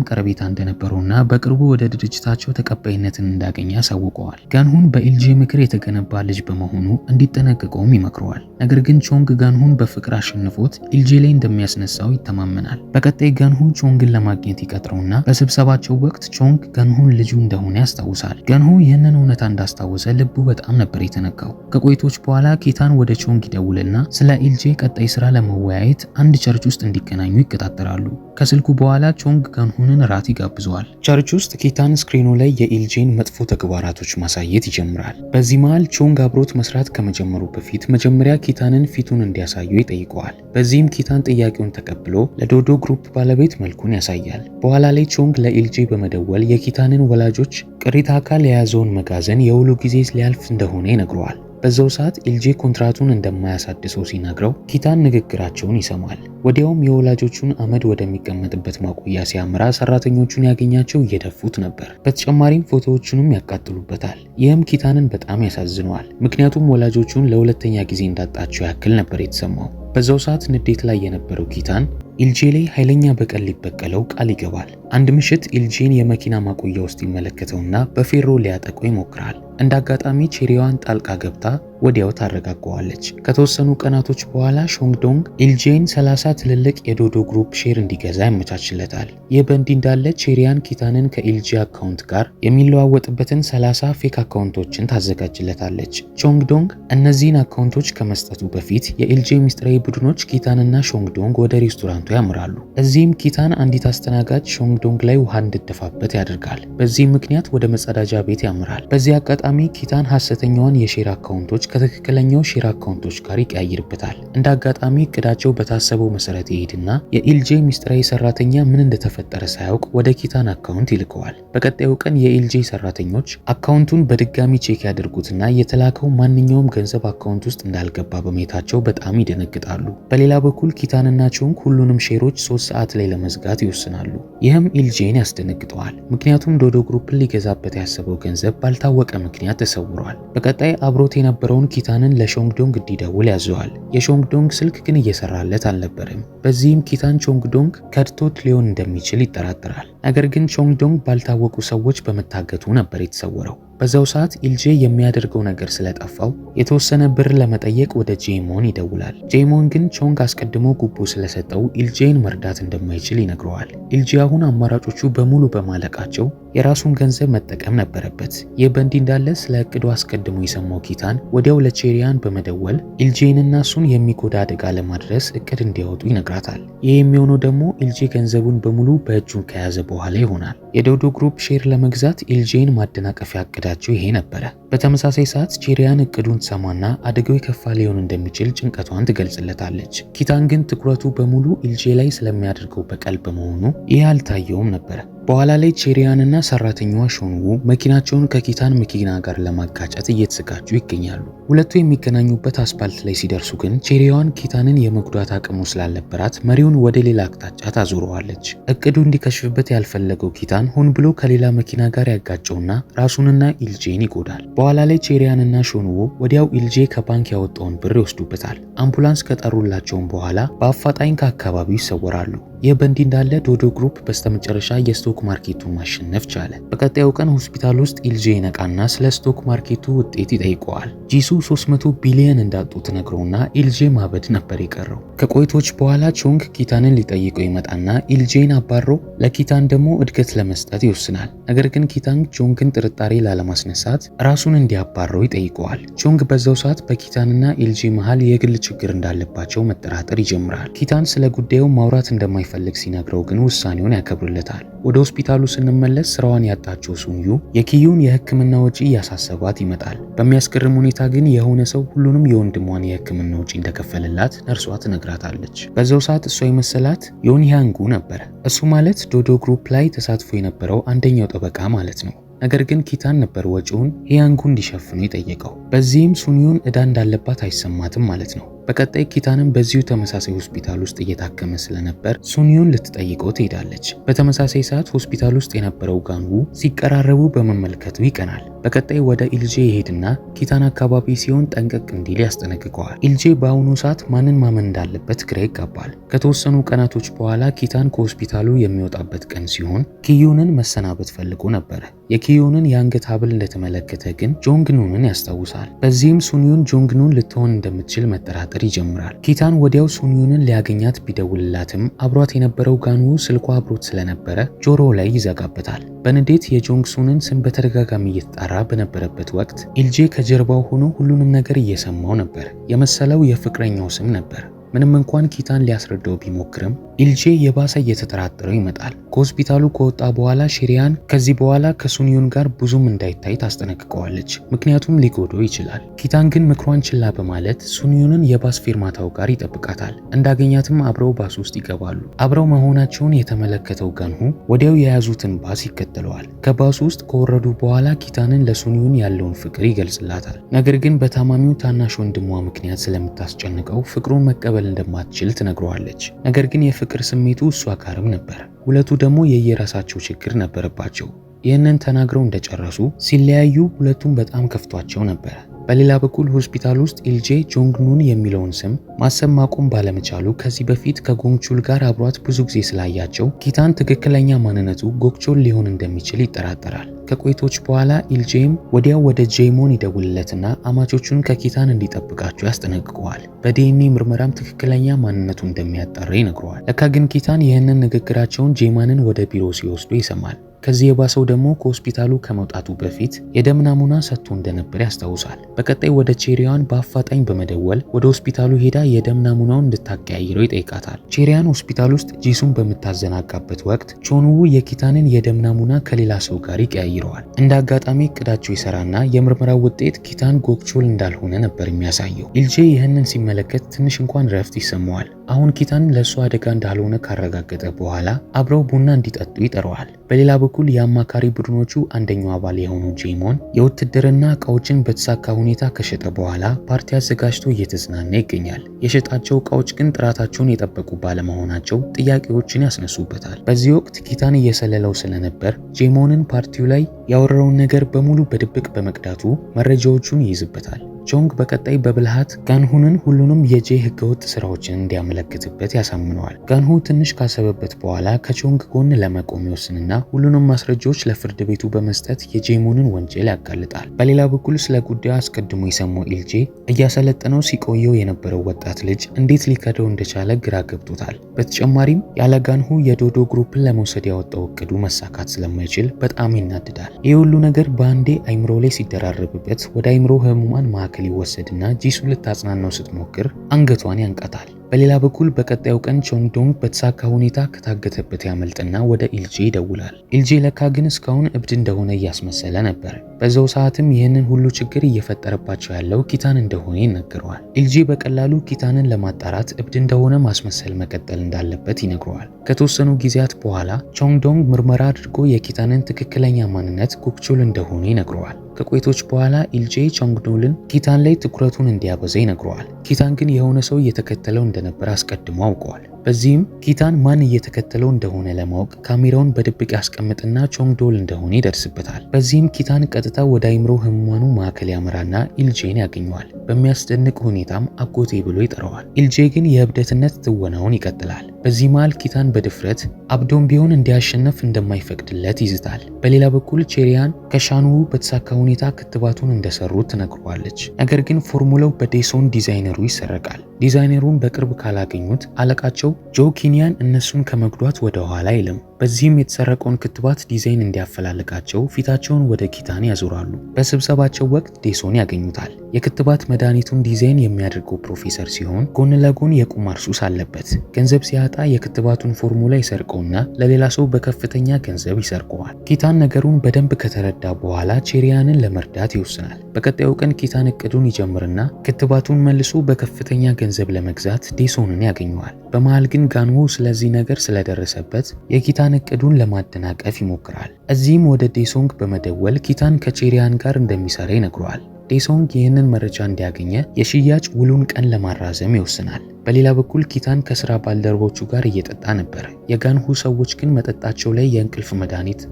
ቀረቤታ እንደነበረውና በቅርቡ ወደ ድርጅታቸው ተቀባይነትን እንዳገኘ ያሳውቀዋል። ገንሁን በኤልጄ ምክር የተገነባ ልጅ በመሆኑ እንዲጠነቀቀውም ይመክረዋል። ነገር ግን ቾንግ ገንሁን በፍቅር አሸንፎት ኤልጄ ላይ እንደሚያስነሳው ይተማመናል። በቀጣይ ገንሁ ቾንግን ለማግኘት ይቀጥረውና በስብሰባቸው ወቅት ቾንግ ገንሁን ልጁ እንደሆነ ያስታውሳል። ገንሁ ይህንን እውነታ እንዳስታወሰ ልቡ በጣም ነበር የተነካው። ከቆይቶች በኋላ ኪታን ወደ ቾንግ ይደውልና ስለ ኤልጄ ቀጣይ ስራ ለመወያየት አንድ ቸርች ውስጥ እንዲገናኙ ይቀጣጠራሉ። ከስልኩ በኋላ ቾንግ ገንሁንን ራት ይጋብዘዋል። ቸርች ውስጥ ኪታን ስክሪኑ ላይ የኤልጄን መጥፎ ተግባራቶች ማሳየት ይጀምራል። በዚህ መሃል ቾንግ አብሮት መስራት ከመጀመሩ በፊት መጀመሪያ ኪታንን ፊቱን እንዲያሳየው ይጠይቀዋል። በዚህም ኪታን ጥያቄውን ተቀብሎ ለዶዶ ግሩፕ ባለቤት መልኩን ያሳያል። በኋላ ላይ ቾንግ ለኤልጄ በመደወል የኪታንን ወላጆች ቅሪተ አካል የያዘውን መጋዘን የውሉ ጊዜ ሊያልፍ እንደሆነ ይነግረዋል። በዛው ሰዓት ኤልጄ ኮንትራቱን እንደማያሳድሰው ሲነግረው ኪታን ንግግራቸውን ይሰማል። ወዲያውም የወላጆቹን አመድ ወደሚቀመጥበት ማቆያ ሲያመራ ሰራተኞቹን ያገኛቸው እየደፉት ነበር። በተጨማሪም ፎቶዎቹንም ያቃጥሉበታል። ይህም ኪታንን በጣም ያሳዝነዋል። ምክንያቱም ወላጆቹን ለሁለተኛ ጊዜ እንዳጣቸው ያክል ነበር የተሰማው። በዛው ሰዓት ንዴት ላይ የነበረው ኪታን ኤልጄ ላይ ኃይለኛ በቀል ሊበቀለው ቃል ይገባል። አንድ ምሽት ኤልጄን የመኪና ማቆያ ውስጥ ይመለከተውና በፌሮ ሊያጠቀው ይሞክራል። እንደ አጋጣሚ ቼሪዋን ጣልቃ ገብታ ወዲያው ታረጋጋዋለች። ከተወሰኑ ቀናቶች በኋላ ሾንግዶንግ ኤልጄን 30 ትልልቅ የዶዶ ግሩፕ ሼር እንዲገዛ ያመቻችለታል። ይህ በእንዲህ እንዳለ ቼሪያን ኪታንን ከኤልጄ አካውንት ጋር የሚለዋወጥበትን 30 ፌክ አካውንቶችን ታዘጋጅለታለች። ሾንግዶንግ እነዚህን አካውንቶች ከመስጠቱ በፊት የኤልጄ ሚስጥራዊ ቡድኖች ኪታንና ሾንግዶንግ ወደ ሬስቶራንቱ ያምራሉ። እዚህም ኪታን አንዲት አስተናጋጅ ሾንግዶንግ ላይ ውሃ እንድትደፋበት ያደርጋል። በዚህም ምክንያት ወደ መጸዳጃ ቤት ያምራል። በዚህ አጋጣሚ ኪታን ሐሰተኛዋን የሼር አካውንቶች ከትክክለኛው ሼር አካውንቶች ጋር ይቀያይርበታል። እንደ አጋጣሚ እቅዳቸው በታሰበው መሰረት ይሄድና የኤልጄ ሚስጥራዊ ሰራተኛ ምን እንደተፈጠረ ሳያውቅ ወደ ኪታን አካውንት ይልከዋል። በቀጣዩ ቀን የኤልጄ ሰራተኞች አካውንቱን በድጋሚ ቼክ ያደርጉትና የተላከው ማንኛውም ገንዘብ አካውንት ውስጥ እንዳልገባ በማየታቸው በጣም ይደነግጣሉ። በሌላ በኩል ኪታንና ቾንግ ሁሉንም ሼሮች 3 ሰዓት ላይ ለመዝጋት ይወስናሉ። ይህም ኤልጄን ያስደነግጠዋል። ምክንያቱም ዶዶ ግሩፕን ሊገዛበት ያሰበው ገንዘብ ባልታወቀ ምክንያት ተሰውሯል። በቀጣይ አብሮት የነበረውን ኪታንን ለሾንግዶንግ እንዲደውል ያዘዋል። የሾንግዶንግ ስልክ ግን እየሰራለት አልነበረም። በዚህም ኪታን ቾንግዶንግ ከድቶት ሊሆን እንደሚችል ይጠራጠራል። ነገር ግን ቾንግዶንግ ባልታወቁ ሰዎች በመታገቱ ነበር የተሰወረው። በዛው ሰዓት ኤልጄ የሚያደርገው ነገር ስለጠፋው የተወሰነ ብር ለመጠየቅ ወደ ጄሞን ይደውላል። ጄሞን ግን ቾንግ አስቀድሞ ጉቦ ስለሰጠው ኤልጄን መርዳት እንደማይችል ይነግረዋል። ኤልጄ አሁን አማራጮቹ በሙሉ በማለቃቸው የራሱን ገንዘብ መጠቀም ነበረበት። ይህ በእንዲህ እንዳለ ስለ እቅዱ አስቀድሞ የሰማው ኪታን ወዲያው ለቼሪያን በመደወል ኤልጄንና እሱን የሚጎዳ አደጋ ለማድረስ እቅድ እንዲያወጡ ይነግራታል። ይህ የሚሆነው ደግሞ ኤልጄ ገንዘቡን በሙሉ በእጁ ከያዘ በኋላ ይሆናል። የዶዶ ግሩፕ ሼር ለመግዛት ኤልጄን ማደናቀፊያ እቅዳቸው ይሄ ነበረ። በተመሳሳይ ሰዓት ቼሪያን እቅዱን ትሰማና አደጋው የከፋ ሊሆን እንደሚችል ጭንቀቷን ትገልጽለታለች። ኪታን ግን ትኩረቱ በሙሉ ኤልጄ ላይ ስለሚያደርገው በቀል በመሆኑ ይህ አልታየውም ነበረ። በኋላ ላይ ቼሪያንና ሰራተኛዋ ሾንጉ መኪናቸውን ከኪታን መኪና ጋር ለማጋጨት እየተዘጋጁ ይገኛሉ። ሁለቱ የሚገናኙበት አስፓልት ላይ ሲደርሱ ግን ቼሪያዋን ኪታንን የመጉዳት አቅሙ ስላልነበራት መሪውን ወደ ሌላ አቅጣጫ ታዞረዋለች። እቅዱ እንዲከሽፍበት ያልፈለገው ኪታን ሆን ብሎ ከሌላ መኪና ጋር ያጋጨውና ራሱንና ኤልጄን ይጎዳል። በኋላ ላይ ቼሪያንና ሾንጉ ወዲያው ኤልጄ ከባንክ ያወጣውን ብር ይወስዱበታል። አምቡላንስ ከጠሩላቸውም በኋላ በአፋጣኝ ከአካባቢው ይሰወራሉ። ይህ በእንዲህ እንዳለ ዶዶ ግሩፕ በስተመጨረሻ የስቶክ ማርኬቱን ማሸነፍ ቻለ። በቀጣዩ ቀን ሆስፒታል ውስጥ ኢልጄ ይነቃና ስለ ስቶክ ማርኬቱ ውጤት ይጠይቀዋል። ጂሱ 300 ቢሊዮን እንዳጡ ትነግረውና ኢልጄ ማበድ ነበር የቀረው። ከቆይቶች በኋላ ቾንግ ኪታንን ሊጠይቀው ይመጣና ኢልጄን አባሮ ለኪታን ደግሞ እድገት ለመስጠት ይወስናል። ነገር ግን ኪታን ቾንግን ጥርጣሬ ላለማስነሳት ራሱን እንዲያባረው ይጠይቀዋል። ቾንግ በዛው ሰዓት በኪታንና ኢልጄ መሃል የግል ችግር እንዳለባቸው መጠራጠር ይጀምራል። ኪታን ስለ ጉዳዩ ማውራት እንደማይፈልግ ሲነግረው ግን ውሳኔውን ያከብርለታል። ወደ ሆስፒታሉ ስንመለስ ስራዋን ያጣችው ሱንዩ የኪዩን የሕክምና ወጪ እያሳሰባት ይመጣል። በሚያስገርም ሁኔታ ግን የሆነ ሰው ሁሉንም የወንድሟን የሕክምና ወጪ እንደከፈለላት ነርሷ ትነግራታለች። በዛው ሰዓት እሷ የመሰላት ዮንያንጉ ነበረ። እሱ ማለት ዶዶ ግሩፕ ላይ ተሳትፎ የነበረው አንደኛው ጠበቃ ማለት ነው። ነገር ግን ኪታን ነበር ወጪውን ሂያንጉ እንዲሸፍኑ የጠየቀው። በዚህም ሱንዩን ዕዳ እንዳለባት አይሰማትም ማለት ነው። በቀጣይ ኪታንም በዚሁ ተመሳሳይ ሆስፒታል ውስጥ እየታከመ ስለነበር ሱንዩን ልትጠይቀው ትሄዳለች። በተመሳሳይ ሰዓት ሆስፒታል ውስጥ የነበረው ጋንሁ ሲቀራረቡ በመመልከቱ ይቀናል። በቀጣይ ወደ ኢልጄ ይሄድና ኪታን አካባቢ ሲሆን ጠንቀቅ እንዲል ያስጠነቅቀዋል። ኢልጄ በአሁኑ ሰዓት ማንን ማመን እንዳለበት ግራ ይጋባል። ከተወሰኑ ቀናቶች በኋላ ኪታን ከሆስፒታሉ የሚወጣበት ቀን ሲሆን ኪዩንን መሰናበት ፈልጎ ነበረ። የኪዩንን የአንገት ሀብል እንደተመለከተ ግን ጆንግኑንን ያስታውሳል። በዚህም ሱንዩን ጆንግኑን ልትሆን እንደምትችል መጠራጠር ይጀምራል። ኪታን ወዲያው ሱንዩንን ሊያገኛት ቢደውልላትም አብሯት የነበረው ጋንሁ ስልኳ አብሮት ስለነበረ ጆሮ ላይ ይዘጋበታል። በንዴት የጆንግሱንን ስም በተደጋጋሚ እየተጣራ በነበረበት ወቅት ኢልጄ ከጀርባው ሆኖ ሁሉንም ነገር እየሰማው ነበር። የመሰለው የፍቅረኛው ስም ነበር። ምንም እንኳን ኪታን ሊያስረዳው ቢሞክርም ኢልጄ የባሰ እየተጠራጠረው ይመጣል። ከሆስፒታሉ ከወጣ በኋላ ሺሪያን ከዚህ በኋላ ከሱንዩን ጋር ብዙም እንዳይታይ ታስጠነቅቀዋለች፣ ምክንያቱም ሊጎዳው ይችላል። ኪታን ግን ምክሯን ችላ በማለት ሱንዩንን የባስ ፌርማታው ጋር ይጠብቃታል። እንዳገኛትም አብረው ባስ ውስጥ ይገባሉ። አብረው መሆናቸውን የተመለከተው ጋንሁ ወዲያው የያዙትን ባስ ይከተለዋል። ከባሱ ውስጥ ከወረዱ በኋላ ኪታንን ለሱንዩን ያለውን ፍቅር ይገልጽላታል። ነገር ግን በታማሚው ታናሽ ወንድሟ ምክንያት ስለምታስጨንቀው ፍቅሩን መቀበል እንደማትችል ትነግረዋለች። ነገር ግን የፍቅር ስሜቱ እሷ ጋርም ነበር። ሁለቱ ደግሞ የየራሳቸው ችግር ነበረባቸው። ይህንን ተናግረው እንደጨረሱ ሲለያዩ ሁለቱም በጣም ከፍቷቸው ነበር። በሌላ በኩል ሆስፒታል ውስጥ ኢልጄ ጆንግኑን የሚለውን ስም ማሰብ ማቆም ባለመቻሉ ከዚህ በፊት ከጎንግቹል ጋር አብሯት ብዙ ጊዜ ስላያቸው ኪታን ትክክለኛ ማንነቱ ጎክቾል ሊሆን እንደሚችል ይጠራጠራል። ከቆይቶች በኋላ ኢልጄም ወዲያው ወደ ጄሞን ይደውልለትና አማቾቹን ከኪታን እንዲጠብቃቸው ያስጠነቅቀዋል። በዲኤንኤ ምርመራም ትክክለኛ ማንነቱ እንደሚያጣራ ይነግረዋል። ለካ ግን ኪታን ይህንን ንግግራቸውን ጄማንን ወደ ቢሮ ሲወስዱ ይሰማል። ከዚህ የባሰው ደግሞ ከሆስፒታሉ ከመውጣቱ በፊት የደም ናሙና ሰጥቶ እንደነበር ያስታውሳል። በቀጣይ ወደ ቼሪያን በአፋጣኝ በመደወል ወደ ሆስፒታሉ ሄዳ የደም ናሙናውን እንድታቀያይረው ይጠይቃታል። ቼሪያን ሆስፒታል ውስጥ ጂሱን በምታዘናጋበት ወቅት ቾንዉ የኪታንን የደም ናሙና ከሌላ ሰው ጋር ይቀያይረዋል። እንደ አጋጣሚ እቅዳቸው ይሰራና የምርመራው ውጤት ኪታን ጎክቾል እንዳልሆነ ነበር የሚያሳየው። ኢልጄ ይህንን ሲመለከት ትንሽ እንኳን ረፍት ይሰማዋል። አሁን ኪታን ለእሱ አደጋ እንዳልሆነ ካረጋገጠ በኋላ አብረው ቡና እንዲጠጡ ይጠራዋል። በሌላ በኩል የአማካሪ ቡድኖቹ አንደኛው አባል የሆነው ጄሞን የውትድርና እቃዎችን በተሳካ ሁኔታ ከሸጠ በኋላ ፓርቲ አዘጋጅቶ እየተዝናና ይገኛል። የሸጣቸው እቃዎች ግን ጥራታቸውን የጠበቁ ባለመሆናቸው ጥያቄዎችን ያስነሱበታል። በዚህ ወቅት ኪታን እየሰለለው ስለነበር ጄሞንን ፓርቲው ላይ ያወራውን ነገር በሙሉ በድብቅ በመቅዳቱ መረጃዎቹን ይይዝበታል። ቾንግ በቀጣይ በብልሃት ጋንሁንን ሁሉንም የጄ ህገወጥ ስራዎችን እንዲያመለክትበት ያሳምነዋል። ጋንሁ ትንሽ ካሰበበት በኋላ ከቾንግ ጎን ለመቆም ይወስንና ሁሉንም ማስረጃዎች ለፍርድ ቤቱ በመስጠት የጄሞንን ወንጀል ያጋልጣል። በሌላ በኩል ስለ ጉዳዩ አስቀድሞ የሰማው ኢልጄ እያሰለጠነው ሲቆየው የነበረው ወጣት ልጅ እንዴት ሊከደው እንደቻለ ግራ ገብቶታል። በተጨማሪም ያለ ጋንሁ የዶዶ ግሩፕን ለመውሰድ ያወጣው እቅዱ መሳካት ስለማይችል በጣም ይናድዳል። ይህ ሁሉ ነገር በአንዴ አይምሮ ላይ ሲደራረብበት ወደ አይምሮ ህሙማን ማዕከል ይወሰድና ጂሱ ልታጽናናው ስትሞክር አንገቷን ያንቃታል። በሌላ በኩል በቀጣዩ ቀን ቾንግዶንግ በተሳካ ሁኔታ ከታገተበት ያመልጥና ወደ ኢልጄ ይደውላል። ኢልጄ ለካ ግን እስካሁን እብድ እንደሆነ እያስመሰለ ነበር። በዛው ሰዓትም ይህንን ሁሉ ችግር እየፈጠረባቸው ያለው ኪታን እንደሆነ ይነግረዋል። ኢልጄ በቀላሉ ኪታንን ለማጣራት እብድ እንደሆነ ማስመሰል መቀጠል እንዳለበት ይነግረዋል። ከተወሰኑ ጊዜያት በኋላ ቾንግዶንግ ምርመራ አድርጎ የኪታንን ትክክለኛ ማንነት ጎክቾል እንደሆነ ይነግረዋል። ከቆይቶች በኋላ ኢልጄ ቾንግዶልን ኪታን ላይ ትኩረቱን እንዲያበዛ ይነግረዋል። ኪታን ግን የሆነ ሰው እየተከተለው እንደነበር አስቀድሞ አውቀዋል። በዚህም ኪታን ማን እየተከተለው እንደሆነ ለማወቅ ካሜራውን በድብቅ ያስቀምጥና ቾንግዶል እንደሆነ ይደርስበታል። በዚህም ኪታን ቀጥታ ወደ አይምሮ ህሙማኑ ማዕከል ያመራና ኢልጄን ያገኘዋል። በሚያስደንቅ ሁኔታም አጎቴ ብሎ ይጠራዋል። ኢልጄ ግን የእብደትነት ትወናውን ይቀጥላል። በዚህ መሃል ኪታን በድፍረት አብዶም ቢሆን እንዲያሸነፍ እንደማይፈቅድለት ይዝታል። በሌላ በኩል ቼሪያን ከሻንዉ በተሳካ ሁኔታ ክትባቱን እንደሰሩት ትነግረዋለች። ነገር ግን ፎርሙላው በዴሶን ዲዛይነሩ ይሰረቃል። ዲዛይነሩን በቅርብ ካላገኙት አለቃቸው ጆ ኪኒያን እነሱን ከመጉዳት ወደ ኋላ አይልም። በዚህም የተሰረቀውን ክትባት ዲዛይን እንዲያፈላልጋቸው ፊታቸውን ወደ ኪታን ያዞራሉ። በስብሰባቸው ወቅት ዴሶን ያገኙታል። የክትባት መድኃኒቱን ዲዛይን የሚያደርገው ፕሮፌሰር ሲሆን ጎን ለጎን የቁማር ሱስ አለበት። ገንዘብ ሲያጣ የክትባቱን ፎርሙላ ይሰርቀውና ለሌላ ሰው በከፍተኛ ገንዘብ ይሰርቀዋል። ኪታን ነገሩን በደንብ ከተረዳ በኋላ ቼሪያንን ለመርዳት ይወስናል። በቀጣዩ ቀን ኪታን እቅዱን ይጀምርና ክትባቱን መልሶ በከፍተኛ ገንዘብ ለመግዛት ዴሶንን ያገኘዋል። በመሃል ግን ጋንዎ ስለዚህ ነገር ስለደረሰበት የኪታን እቅዱን ለማደናቀፍ ይሞክራል። እዚህም ወደ ዴሶንግ በመደወል ኪታን ከቼሪያን ጋር እንደሚሰራ ይነግረዋል። ዴሶንግ ይህንን መረጃ እንዲያገኘ የሽያጭ ውሉን ቀን ለማራዘም ይወስናል። በሌላ በኩል ኪታን ከስራ ባልደረቦቹ ጋር እየጠጣ ነበር። የጋንሁ ሰዎች ግን መጠጣቸው ላይ የእንቅልፍ መድኃኒት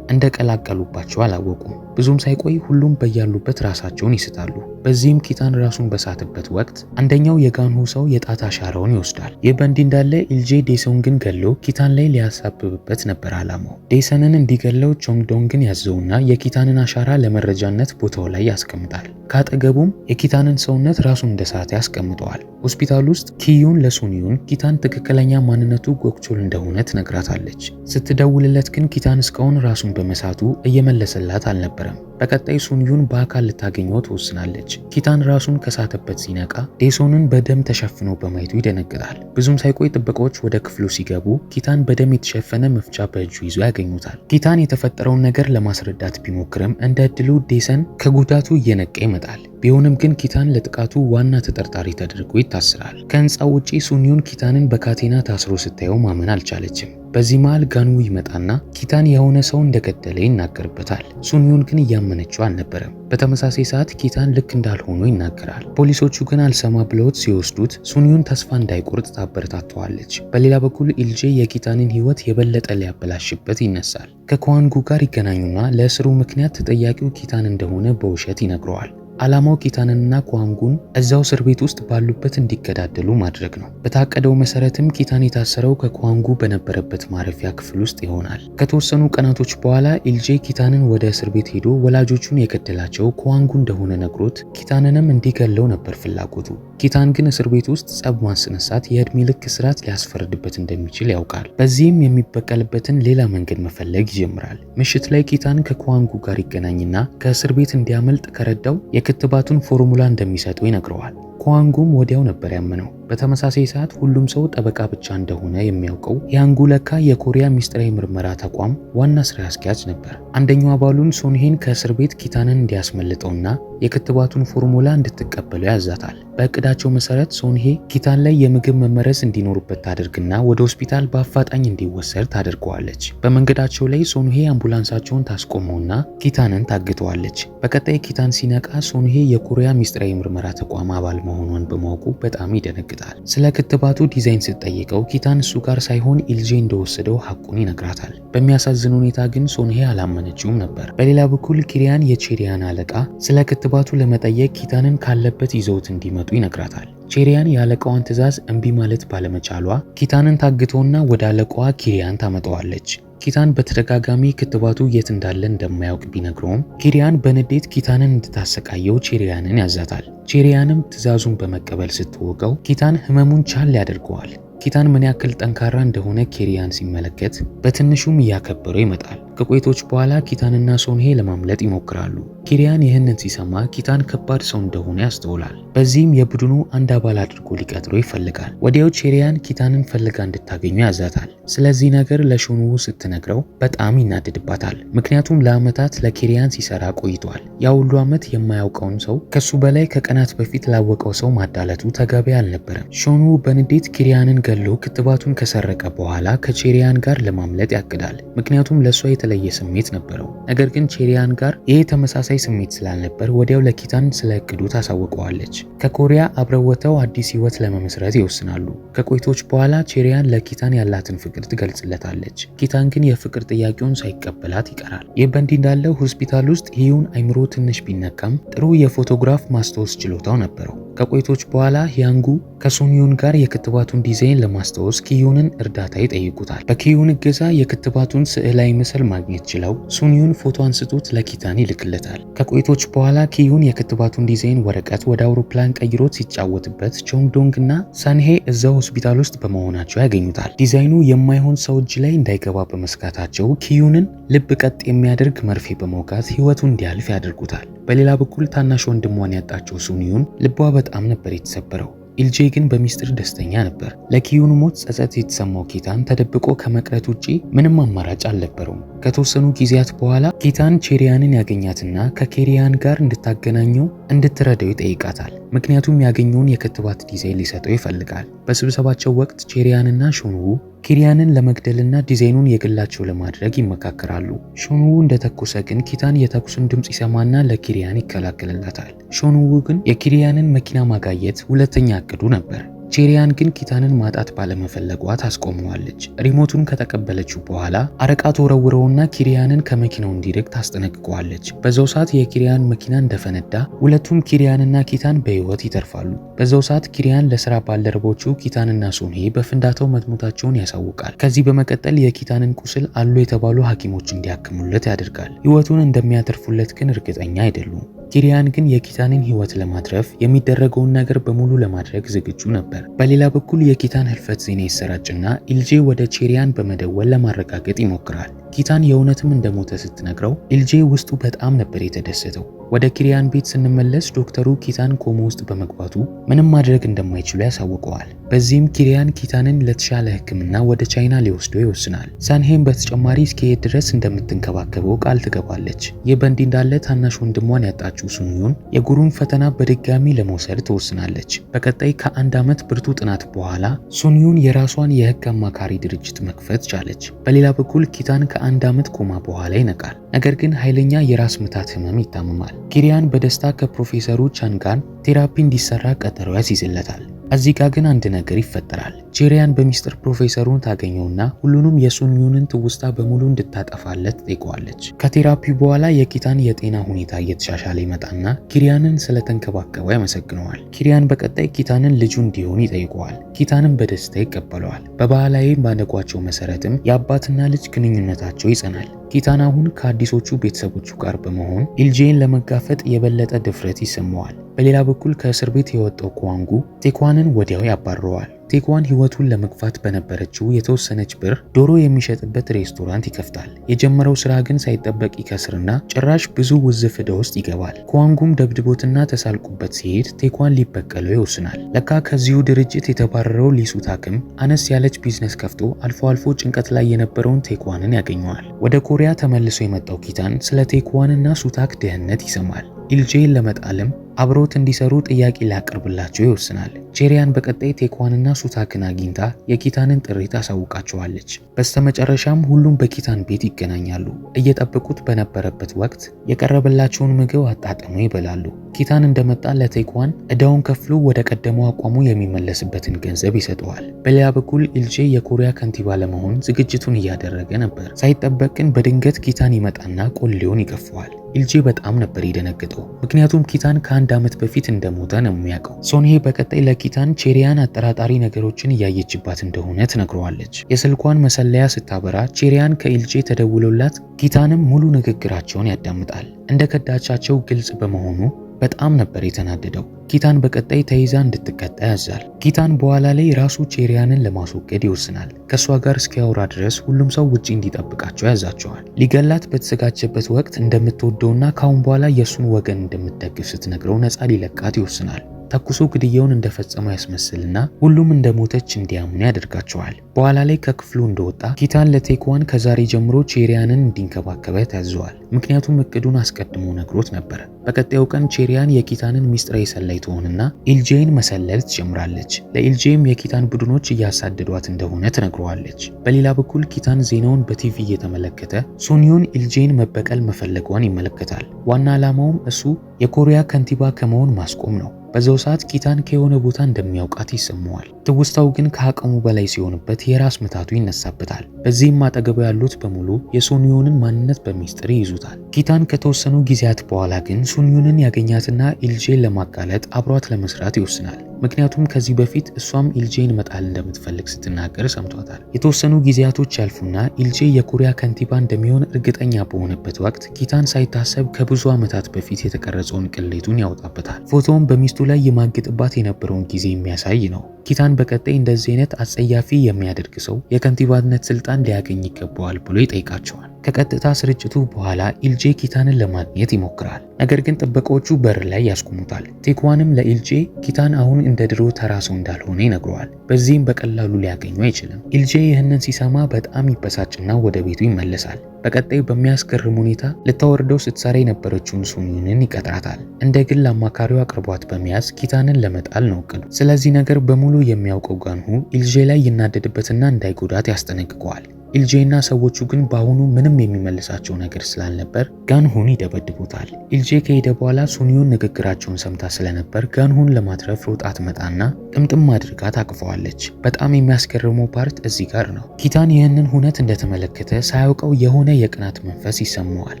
እንደቀላቀሉባቸው አላወቁም። ብዙም ሳይቆይ ሁሉም በያሉበት ራሳቸውን ይስታሉ። በዚህም ኪታን ራሱን በሳተበት ወቅት አንደኛው የጋንሁ ሰው የጣት አሻራውን ይወስዳል። ይህ በእንዲህ እንዳለ ኢልጄ ዴሶንግን ገሎ ኪታን ላይ ሊያሳብብበት ነበር ዓላማው። ዴሰንን እንዲገለው ቾንግዶንግን ያዘውና የኪታንን አሻራ ለመረጃነት ቦታው ላይ ያስቀምጣል። ካጠገቡም የኪታንን ሰውነት ራሱን እንደሳተ ያስቀምጠዋል። ሆስፒታል ውስጥ ኪዩን ለሱንዩን ኪታን ትክክለኛ ማንነቱ ጎክቾል እንደሆነ ትነግራታለች። ስትደውልለት ግን ኪታን እስካሁን ራሱን በመሳቱ እየመለሰላት አልነበረም። በቀጣይ ሱንዩን በአካል ልታገኘው ትወስናለች። ኪታን ራሱን ከሳተበት ሲነቃ ዴሶንን በደም ተሸፍኖ በማየቱ ይደነግጣል። ብዙም ሳይቆይ ጥበቃዎች ወደ ክፍሉ ሲገቡ ኪታን በደም የተሸፈነ መፍቻ በእጁ ይዞ ያገኙታል። ኪታን የተፈጠረውን ነገር ለማስረዳት ቢሞክርም እንደ ዕድሉ ዴሰን ከጉዳቱ እየነቃ ይመጣል። ቢሆንም ግን ኪታን ለጥቃቱ ዋና ተጠርጣሪ ተደርጎ ይታሰራል። ከህንፃው ውጪ ሱንዩን ኪታንን በካቴና ታስሮ ስታየው ማመን አልቻለችም። በዚህ መሃል ጋንዉ ይመጣና ኪታን የሆነ ሰው እንደገደለ ይናገርበታል። ሱንዩን ግን እያመነችው አልነበረም። በተመሳሳይ ሰዓት ኪታን ልክ እንዳልሆኑ ይናገራል። ፖሊሶቹ ግን አልሰማ ብለውት ሲወስዱት ሱንዩን ተስፋ እንዳይቆርጥ ታበረታተዋለች። በሌላ በኩል ኢልጄ የኪታንን ህይወት የበለጠ ሊያበላሽበት ይነሳል። ከኳንጉ ጋር ይገናኙና ለእስሩ ምክንያት ተጠያቂው ኪታን እንደሆነ በውሸት ይነግረዋል። ዓላማው ኪታንንና ኳንጉን እዛው እስር ቤት ውስጥ ባሉበት እንዲገዳደሉ ማድረግ ነው። በታቀደው መሰረትም ኪታን የታሰረው ከኳንጉ በነበረበት ማረፊያ ክፍል ውስጥ ይሆናል። ከተወሰኑ ቀናቶች በኋላ ኢልጄ ኪታንን ወደ እስር ቤት ሄዶ ወላጆቹን የገደላቸው ኳንጉ እንደሆነ ነግሮት ኪታንንም እንዲገለው ነበር ፍላጎቱ። ኪታን ግን እስር ቤት ውስጥ ጸብ ማስነሳት የእድሜ ልክ እስራት ሊያስፈርድበት እንደሚችል ያውቃል። በዚህም የሚበቀልበትን ሌላ መንገድ መፈለግ ይጀምራል። ምሽት ላይ ኪታን ከኳንጉ ጋር ይገናኝና ከእስር ቤት እንዲያመልጥ ከረዳው የክትባቱን ፎርሙላ እንደሚሰጡ ይነግረዋል። ኳንጉም ወዲያው ነበር ያመነው። በተመሳሳይ ሰዓት ሁሉም ሰው ጠበቃ ብቻ እንደሆነ የሚያውቀው ያንጉ ለካ የኮሪያ ሚስጥራዊ ምርመራ ተቋም ዋና ስራ አስኪያጅ ነበር። አንደኛው አባሉን ሶንሄን ከእስር ቤት ኪታንን እንዲያስመልጠውና የክትባቱን ፎርሙላ እንድትቀበለው ያዛታል። በእቅዳቸው መሰረት ሶንሄ ኪታን ላይ የምግብ መመረዝ እንዲኖርበት ታደርግና ወደ ሆስፒታል በአፋጣኝ እንዲወሰድ ታደርገዋለች። በመንገዳቸው ላይ ሶንሄ አምቡላንሳቸውን ታስቆመውና ኪታንን ታግተዋለች። በቀጣይ ኪታን ሲነቃ ሶንሄ የኮሪያ ሚስጥራዊ ምርመራ ተቋም አባል መሆኗን በማወቁ በጣም ይደነግጣል። ስለ ክትባቱ ዲዛይን ስትጠይቀው ኪታን እሱ ጋር ሳይሆን ኢልጄ እንደወሰደው ሐቁን ይነግራታል። በሚያሳዝን ሁኔታ ግን ሶንሄ አላመነችውም ነበር። በሌላ በኩል ኪሪያን የቼሪያን አለቃ ስለ ክትባቱ ለመጠየቅ ኪታንን ካለበት ይዘውት እንዲመጡ ይነግራታል። ቼሪያን የአለቃዋን ትዕዛዝ እምቢ ማለት ባለመቻሏ ኪታንን ታግቶና ወደ አለቃዋ ኪሪያን ታመጣዋለች። ኪታን በተደጋጋሚ ክትባቱ የት እንዳለ እንደማያውቅ ቢነግረውም ኪሪያን በንዴት ኪታንን እንድታሰቃየው ቼሪያንን ያዛታል። ቼሪያንም ትዕዛዙን በመቀበል ስትወቀው ኪታን ህመሙን ቻል ያደርገዋል። ኪታን ምን ያክል ጠንካራ እንደሆነ ኪሪያን ሲመለከት በትንሹም እያከበረው ይመጣል። ከቆይቶች በኋላ ኪታንና ሶንሄ ለማምለጥ ይሞክራሉ። ኪሪያን ይህንን ሲሰማ ኪታን ከባድ ሰው እንደሆነ ያስተውላል። በዚህም የቡድኑ አንድ አባል አድርጎ ሊቀጥረው ይፈልጋል። ወዲያው ቼሪያን ኪታንን ፈልጋ እንድታገኙ ያዛታል። ስለዚህ ነገር ለሾንዉ ስትነግረው በጣም ይናደድባታል። ምክንያቱም ለዓመታት ለኪሪያን ሲሰራ ቆይቷል። ያ ሁሉ ዓመት የማያውቀውን ሰው ከሱ በላይ ከቀናት በፊት ላወቀው ሰው ማዳለቱ ተገቢ አልነበረም። ሾንዉ በንዴት ኪሪያንን ገሎ ክትባቱን ከሰረቀ በኋላ ከቼሪያን ጋር ለማምለጥ ያቅዳል። ምክንያቱም ለሷ የተለየ ስሜት ነበረው። ነገር ግን ቼሪያን ጋር ይሄ ተመሳሳይ ስሜት ስላልነበር ወዲያው ለኪታን ስለ እቅዱ ታሳውቀዋለች። ከኮሪያ አብረው ወጥተው አዲስ ህይወት ለመመስረት ይወስናሉ። ከቆይቶች በኋላ ቼሪያን ለኪታን ያላትን ፍቅር ትገልጽለታለች። ኪታን ግን የፍቅር ጥያቄውን ሳይቀበላት ይቀራል። ይህ በእንዲህ እንዳለ ሆስፒታል ውስጥ ሂዩን አይምሮ ትንሽ ቢነካም ጥሩ የፎቶግራፍ ማስታወስ ችሎታው ነበረው። ከቆይቶች በኋላ ሂያንጉ ከሱንዩን ጋር የክትባቱን ዲዛይን ለማስታወስ ኪዩንን እርዳታ ይጠይቁታል። በኪዩን እገዛ የክትባቱን ስዕላዊ ምስል ማግኘት ችለው ሱንዩን ፎቶ አንስቶት ለኪታን ይልክለታል። ከቆይቶች በኋላ ኪዩን የክትባቱን ዲዛይን ወረቀት ወደ አውሮፕላን ቀይሮት ሲጫወትበት ቾንግዶንግ እና ሳንሄ እዛው ሆስፒታል ውስጥ በመሆናቸው ያገኙታል። ዲዛይኑ የማይሆን ሰው እጅ ላይ እንዳይገባ በመስጋታቸው ኪዩንን ልብ ቀጥ የሚያደርግ መርፌ በመውጋት ህይወቱ እንዲያልፍ ያደርጉታል። በሌላ በኩል ታናሽ ወንድሟን ያጣቸው ሱንዩን ልቧ በጣም ነበር የተሰበረው። ኢልጄ ግን በሚስጥር ደስተኛ ነበር። ለኪዩን ሞት ጸጸት የተሰማው ኪታን ተደብቆ ከመቅረት ውጪ ምንም አማራጭ አልነበረውም። ከተወሰኑ ጊዜያት በኋላ ኪታን ቼሪያንን ያገኛትና ከኬሪያን ጋር እንድታገናኘው እንድትረዳው ይጠይቃታል። ምክንያቱም ያገኘውን የክትባት ዲዛይን ሊሰጠው ይፈልጋል። በስብሰባቸው ወቅት ቼሪያንና ሾንዉ ኪሪያንን ለመግደልና ዲዛይኑን የግላቸው ለማድረግ ይመካከራሉ። ሾንዉ እንደተኮሰ ግን ኪታን የተኩሱን ድምጽ ይሰማና ለኪሪያን ይከላከልላታል። ሾንዉ ግን የኪሪያንን መኪና ማጋየት ሁለተኛ እቅዱ ነበር። ቼሪያን ግን ኪታንን ማጣት ባለመፈለጓ ታስቆመዋለች። ሪሞቱን ከተቀበለችው በኋላ አረቃ ተወረውረውና ኪሪያንን ከመኪናው እንዲርቅ ታስጠነቅቀዋለች። በዛው ሰዓት የኪሪያን መኪና እንደፈነዳ ሁለቱም ኪሪያንና ኪታን በህይወት ይተርፋሉ። በዛው ሰዓት ኪሪያን ለስራ ባልደረቦቹ ኪታንና ሶንሄ በፍንዳታው መሞታቸውን ያሳውቃል። ከዚህ በመቀጠል የኪታንን ቁስል አሉ የተባሉ ሐኪሞች እንዲያክሙለት ያደርጋል። ህይወቱን እንደሚያተርፉለት ግን እርግጠኛ አይደሉም። ኪሪያን ግን የኪታንን ህይወት ለማትረፍ የሚደረገውን ነገር በሙሉ ለማድረግ ዝግጁ ነበር። በሌላ በኩል የኪታን ህልፈት ዜና ይሰራጭና ኢልጄ ወደ ቼሪያን በመደወል ለማረጋገጥ ይሞክራል። ኪታን የእውነትም እንደሞተ ስትነግረው ኢልጄ ውስጡ በጣም ነበር የተደሰተው። ወደ ኪሪያን ቤት ስንመለስ ዶክተሩ ኪታን ኮማ ውስጥ በመግባቱ ምንም ማድረግ እንደማይችሉ ያሳውቀዋል። በዚህም ኪሪያን ኪታንን ለተሻለ ሕክምና ወደ ቻይና ሊወስደው ይወስናል። ሳንሄም በተጨማሪ እስኪሄድ ድረስ እንደምትንከባከበው ቃል ትገባለች። ይህ በእንዲህ እንዳለ ታናሽ ወንድሟን ያጣችው ሱንዩን የጉሩን ፈተና በድጋሚ ለመውሰድ ትወስናለች። በቀጣይ ከአንድ ዓመት ብርቱ ጥናት በኋላ ሱንዩን የራሷን የህግ አማካሪ ድርጅት መክፈት ቻለች። በሌላ በኩል ኪታን ከአንድ ዓመት ኮማ በኋላ ይነቃል። ነገር ግን ኃይለኛ የራስ ምታት ህመም ይታመማል። ኪሪያን በደስታ ከፕሮፌሰሩ ቻንጋን ቴራፒ እንዲሰራ ቀጠሮ ያስይዝለታል። እዚህ ጋር ግን አንድ ነገር ይፈጠራል። ቼሪያን በሚስጥር ፕሮፌሰሩን ታገኘውና ሁሉንም የሱንዩንን ትውስታ በሙሉ እንድታጠፋለት ጠይቀዋለች። ከቴራፒው በኋላ የኪታን የጤና ሁኔታ እየተሻሻለ ይመጣና ኪሪያንን ስለተንከባከበው ያመሰግነዋል። ኪሪያን በቀጣይ ኪታንን ልጁ እንዲሆን ይጠይቀዋል። ኪታንን በደስታ ይቀበለዋል። በባህላዊ ባነጓቸው መሰረትም የአባትና ልጅ ግንኙነታቸው ይጸናል። ኪታን አሁን ከአዲሶቹ ቤተሰቦቹ ጋር በመሆን ኢልጄን ለመጋፈጥ የበለጠ ድፍረት ይሰማዋል። በሌላ በኩል ከእስር ቤት የወጣው ኳንጉ ቴኳንን ወዲያው ያባርረዋል። ቴኳን ህይወቱን ለመግፋት በነበረችው የተወሰነች ብር ዶሮ የሚሸጥበት ሬስቶራንት ይከፍታል። የጀመረው ስራ ግን ሳይጠበቅ ይከስርና ጭራሽ ብዙ ውዝፍ ዕዳ ውስጥ ይገባል። ኳንጉም ደብድቦትና ተሳልቁበት ሲሄድ ቴኳን ሊበቀለው ይወስናል። ለካ ከዚሁ ድርጅት የተባረረው ሊሱታክም አነስ ያለች ቢዝነስ ከፍቶ አልፎ አልፎ ጭንቀት ላይ የነበረውን ቴኳንን ያገኘዋል። ወደ ኮሪያ ተመልሶ የመጣው ኪታን ስለ ቴኳንና ሱታክ ደህንነት ይሰማል። ኢልጄን ለመጣልም አብሮት እንዲሰሩ ጥያቄ ሊያቀርብላቸው ይወስናል። ቼሪያን በቀጣይ ቴኳንና ሱታክን አግኝታ የኪታንን ጥሪ ታሳውቃቸዋለች። በስተመጨረሻም ሁሉም በኪታን ቤት ይገናኛሉ። እየጠበቁት በነበረበት ወቅት የቀረበላቸውን ምግብ አጣጥመው ይበላሉ። ኪታን እንደመጣ ለቴኳን ዕዳውን ከፍሎ ወደ ቀደመው አቋሙ የሚመለስበትን ገንዘብ ይሰጠዋል። በሌላ በኩል ኢልጄ የኮሪያ ከንቲባ ለመሆን ዝግጅቱን እያደረገ ነበር። ሳይጠበቅ ግን በድንገት ኪታን ይመጣና ቆሌውን ይገፈዋል። ኢልጄ በጣም ነበር የደነገጠው፣ ምክንያቱም ኪታን ከአንድ ዓመት በፊት እንደሞተ ነው የሚያውቀው። ሶንሄ በቀጣይ ለኪታን ቼሪያን አጠራጣሪ ነገሮችን እያየችባት እንደሆነ ትነግረዋለች። የስልኳን መሰለያ ስታበራ ቼሪያን ከኢልጄ ተደውሎላት ኪታንም ሙሉ ንግግራቸውን ያዳምጣል። እንደ ከዳቻቸው ግልጽ በመሆኑ በጣም ነበር የተናደደው። ኪታን በቀጣይ ተይዛ እንድትቀጣ ያዛል። ኪታን በኋላ ላይ ራሱ ቼሪያንን ለማስወገድ ይወስናል። ከሷ ጋር እስኪያወራ ድረስ ሁሉም ሰው ውጪ እንዲጠብቃቸው ያዛቸዋል። ሊገላት በተዘጋጀበት ወቅት እንደምትወደውና ካሁን በኋላ የሱን ወገን እንደምትደግፍ ስትነግረው ነፃ ሊለቃት ይወስናል። ተኩሶ ግድያውን እንደፈጸመው ያስመስልና ሁሉም እንደሞተች እንዲያምኑ ያደርጋቸዋል። በኋላ ላይ ከክፍሉ እንደወጣ ኪታን ለቴኳን ከዛሬ ጀምሮ ቼሪያንን እንዲንከባከባት ያዘዋል። ምክንያቱም እቅዱን አስቀድሞ ነግሮት ነበር። በቀጣዩ ቀን ቼሪያን የኪታንን ሚስጥራዊ ሰላይ ትሆንና ኢልጄን መሰለል ትጀምራለች። ለኢልጄም የኪታን ቡድኖች እያሳደዷት እንደሆነ ትነግረዋለች። በሌላ በኩል ኪታን ዜናውን በቲቪ እየተመለከተ ሱንዩን ኢልጄን መበቀል መፈለጓን ይመለከታል። ዋና ዓላማውም እሱ የኮሪያ ከንቲባ ከመሆን ማስቆም ነው። በዛው ሰዓት ኪታን ከየሆነ ቦታ እንደሚያውቃት ይሰማዋል። ትውስታው ግን ከአቅሙ በላይ ሲሆንበት የራስ ምታቱ ይነሳበታል። በዚህም አጠገቡ ያሉት በሙሉ የሱንዮንን ማንነት በሚስጥር ይይዙታል። ኪታን ከተወሰኑ ጊዜያት በኋላ ግን ሱንዮንን ያገኛትና ኢልጄን ለማጋለጥ አብሯት ለመስራት ይወስናል። ምክንያቱም ከዚህ በፊት እሷም ኢልጄን መጣል እንደምትፈልግ ስትናገር ሰምቷታል። የተወሰኑ ጊዜያቶች ያልፉና ኢልጄ የኮሪያ ከንቲባ እንደሚሆን እርግጠኛ በሆነበት ወቅት ኪታን ሳይታሰብ ከብዙ ዓመታት በፊት የተቀረጸውን ቅሌቱን ያወጣበታል። ፎቶውን በሚስቱ ላይ የማግጥባት የነበረውን ጊዜ የሚያሳይ ነው። ኪታን በቀጣይ እንደዚህ አይነት አጸያፊ የሚያደርግ ሰው የከንቲባነት ስልጣን ሊያገኝ ይገባዋል ብሎ ይጠይቃቸዋል። ከቀጥታ ስርጭቱ በኋላ ኢልጄ ኪታንን ለማግኘት ይሞክራል። ነገር ግን ጥበቃዎቹ በር ላይ ያስቆሙታል። ቴክዋንም ለኢልጄ ኪታን አሁን እንደ ድሮ ተራ ሰው እንዳልሆነ ይነግረዋል። በዚህም በቀላሉ ሊያገኙ አይችልም። ኢልጄ ይህንን ሲሰማ በጣም ይበሳጭና ወደ ቤቱ ይመለሳል። በቀጣይ በሚያስገርም ሁኔታ ልታወርደው ስትሰራ የነበረችውን ሱንዮንን ይቀጥራታል። እንደ ግል አማካሪው አቅርቧት በመያዝ ኪታንን ለመጣል ነው እቅዱ። ስለዚህ ነገር በሙሉ የሚያውቀው ጋንሁ ኢልጄ ላይ ይናደድበትና እንዳይጎዳት ያስጠነቅቀዋል። ኢልጄና ሰዎቹ ግን በአሁኑ ምንም የሚመልሳቸው ነገር ስላልነበር ጋንሁን ይደበድቡታል። ኢልጄ ከሄደ በኋላ ሱንዮን ንግግራቸውን ሰምታ ስለነበር ጋንሁን ለማትረፍ ሮጣ ትመጣና ጥምጥም አድርጋ ታቅፈዋለች። በጣም የሚያስገርመው ፓርት እዚህ ጋር ነው። ኪታን ይህንን ሁነት እንደተመለከተ ሳያውቀው የሆነ የቅናት መንፈስ ይሰማዋል።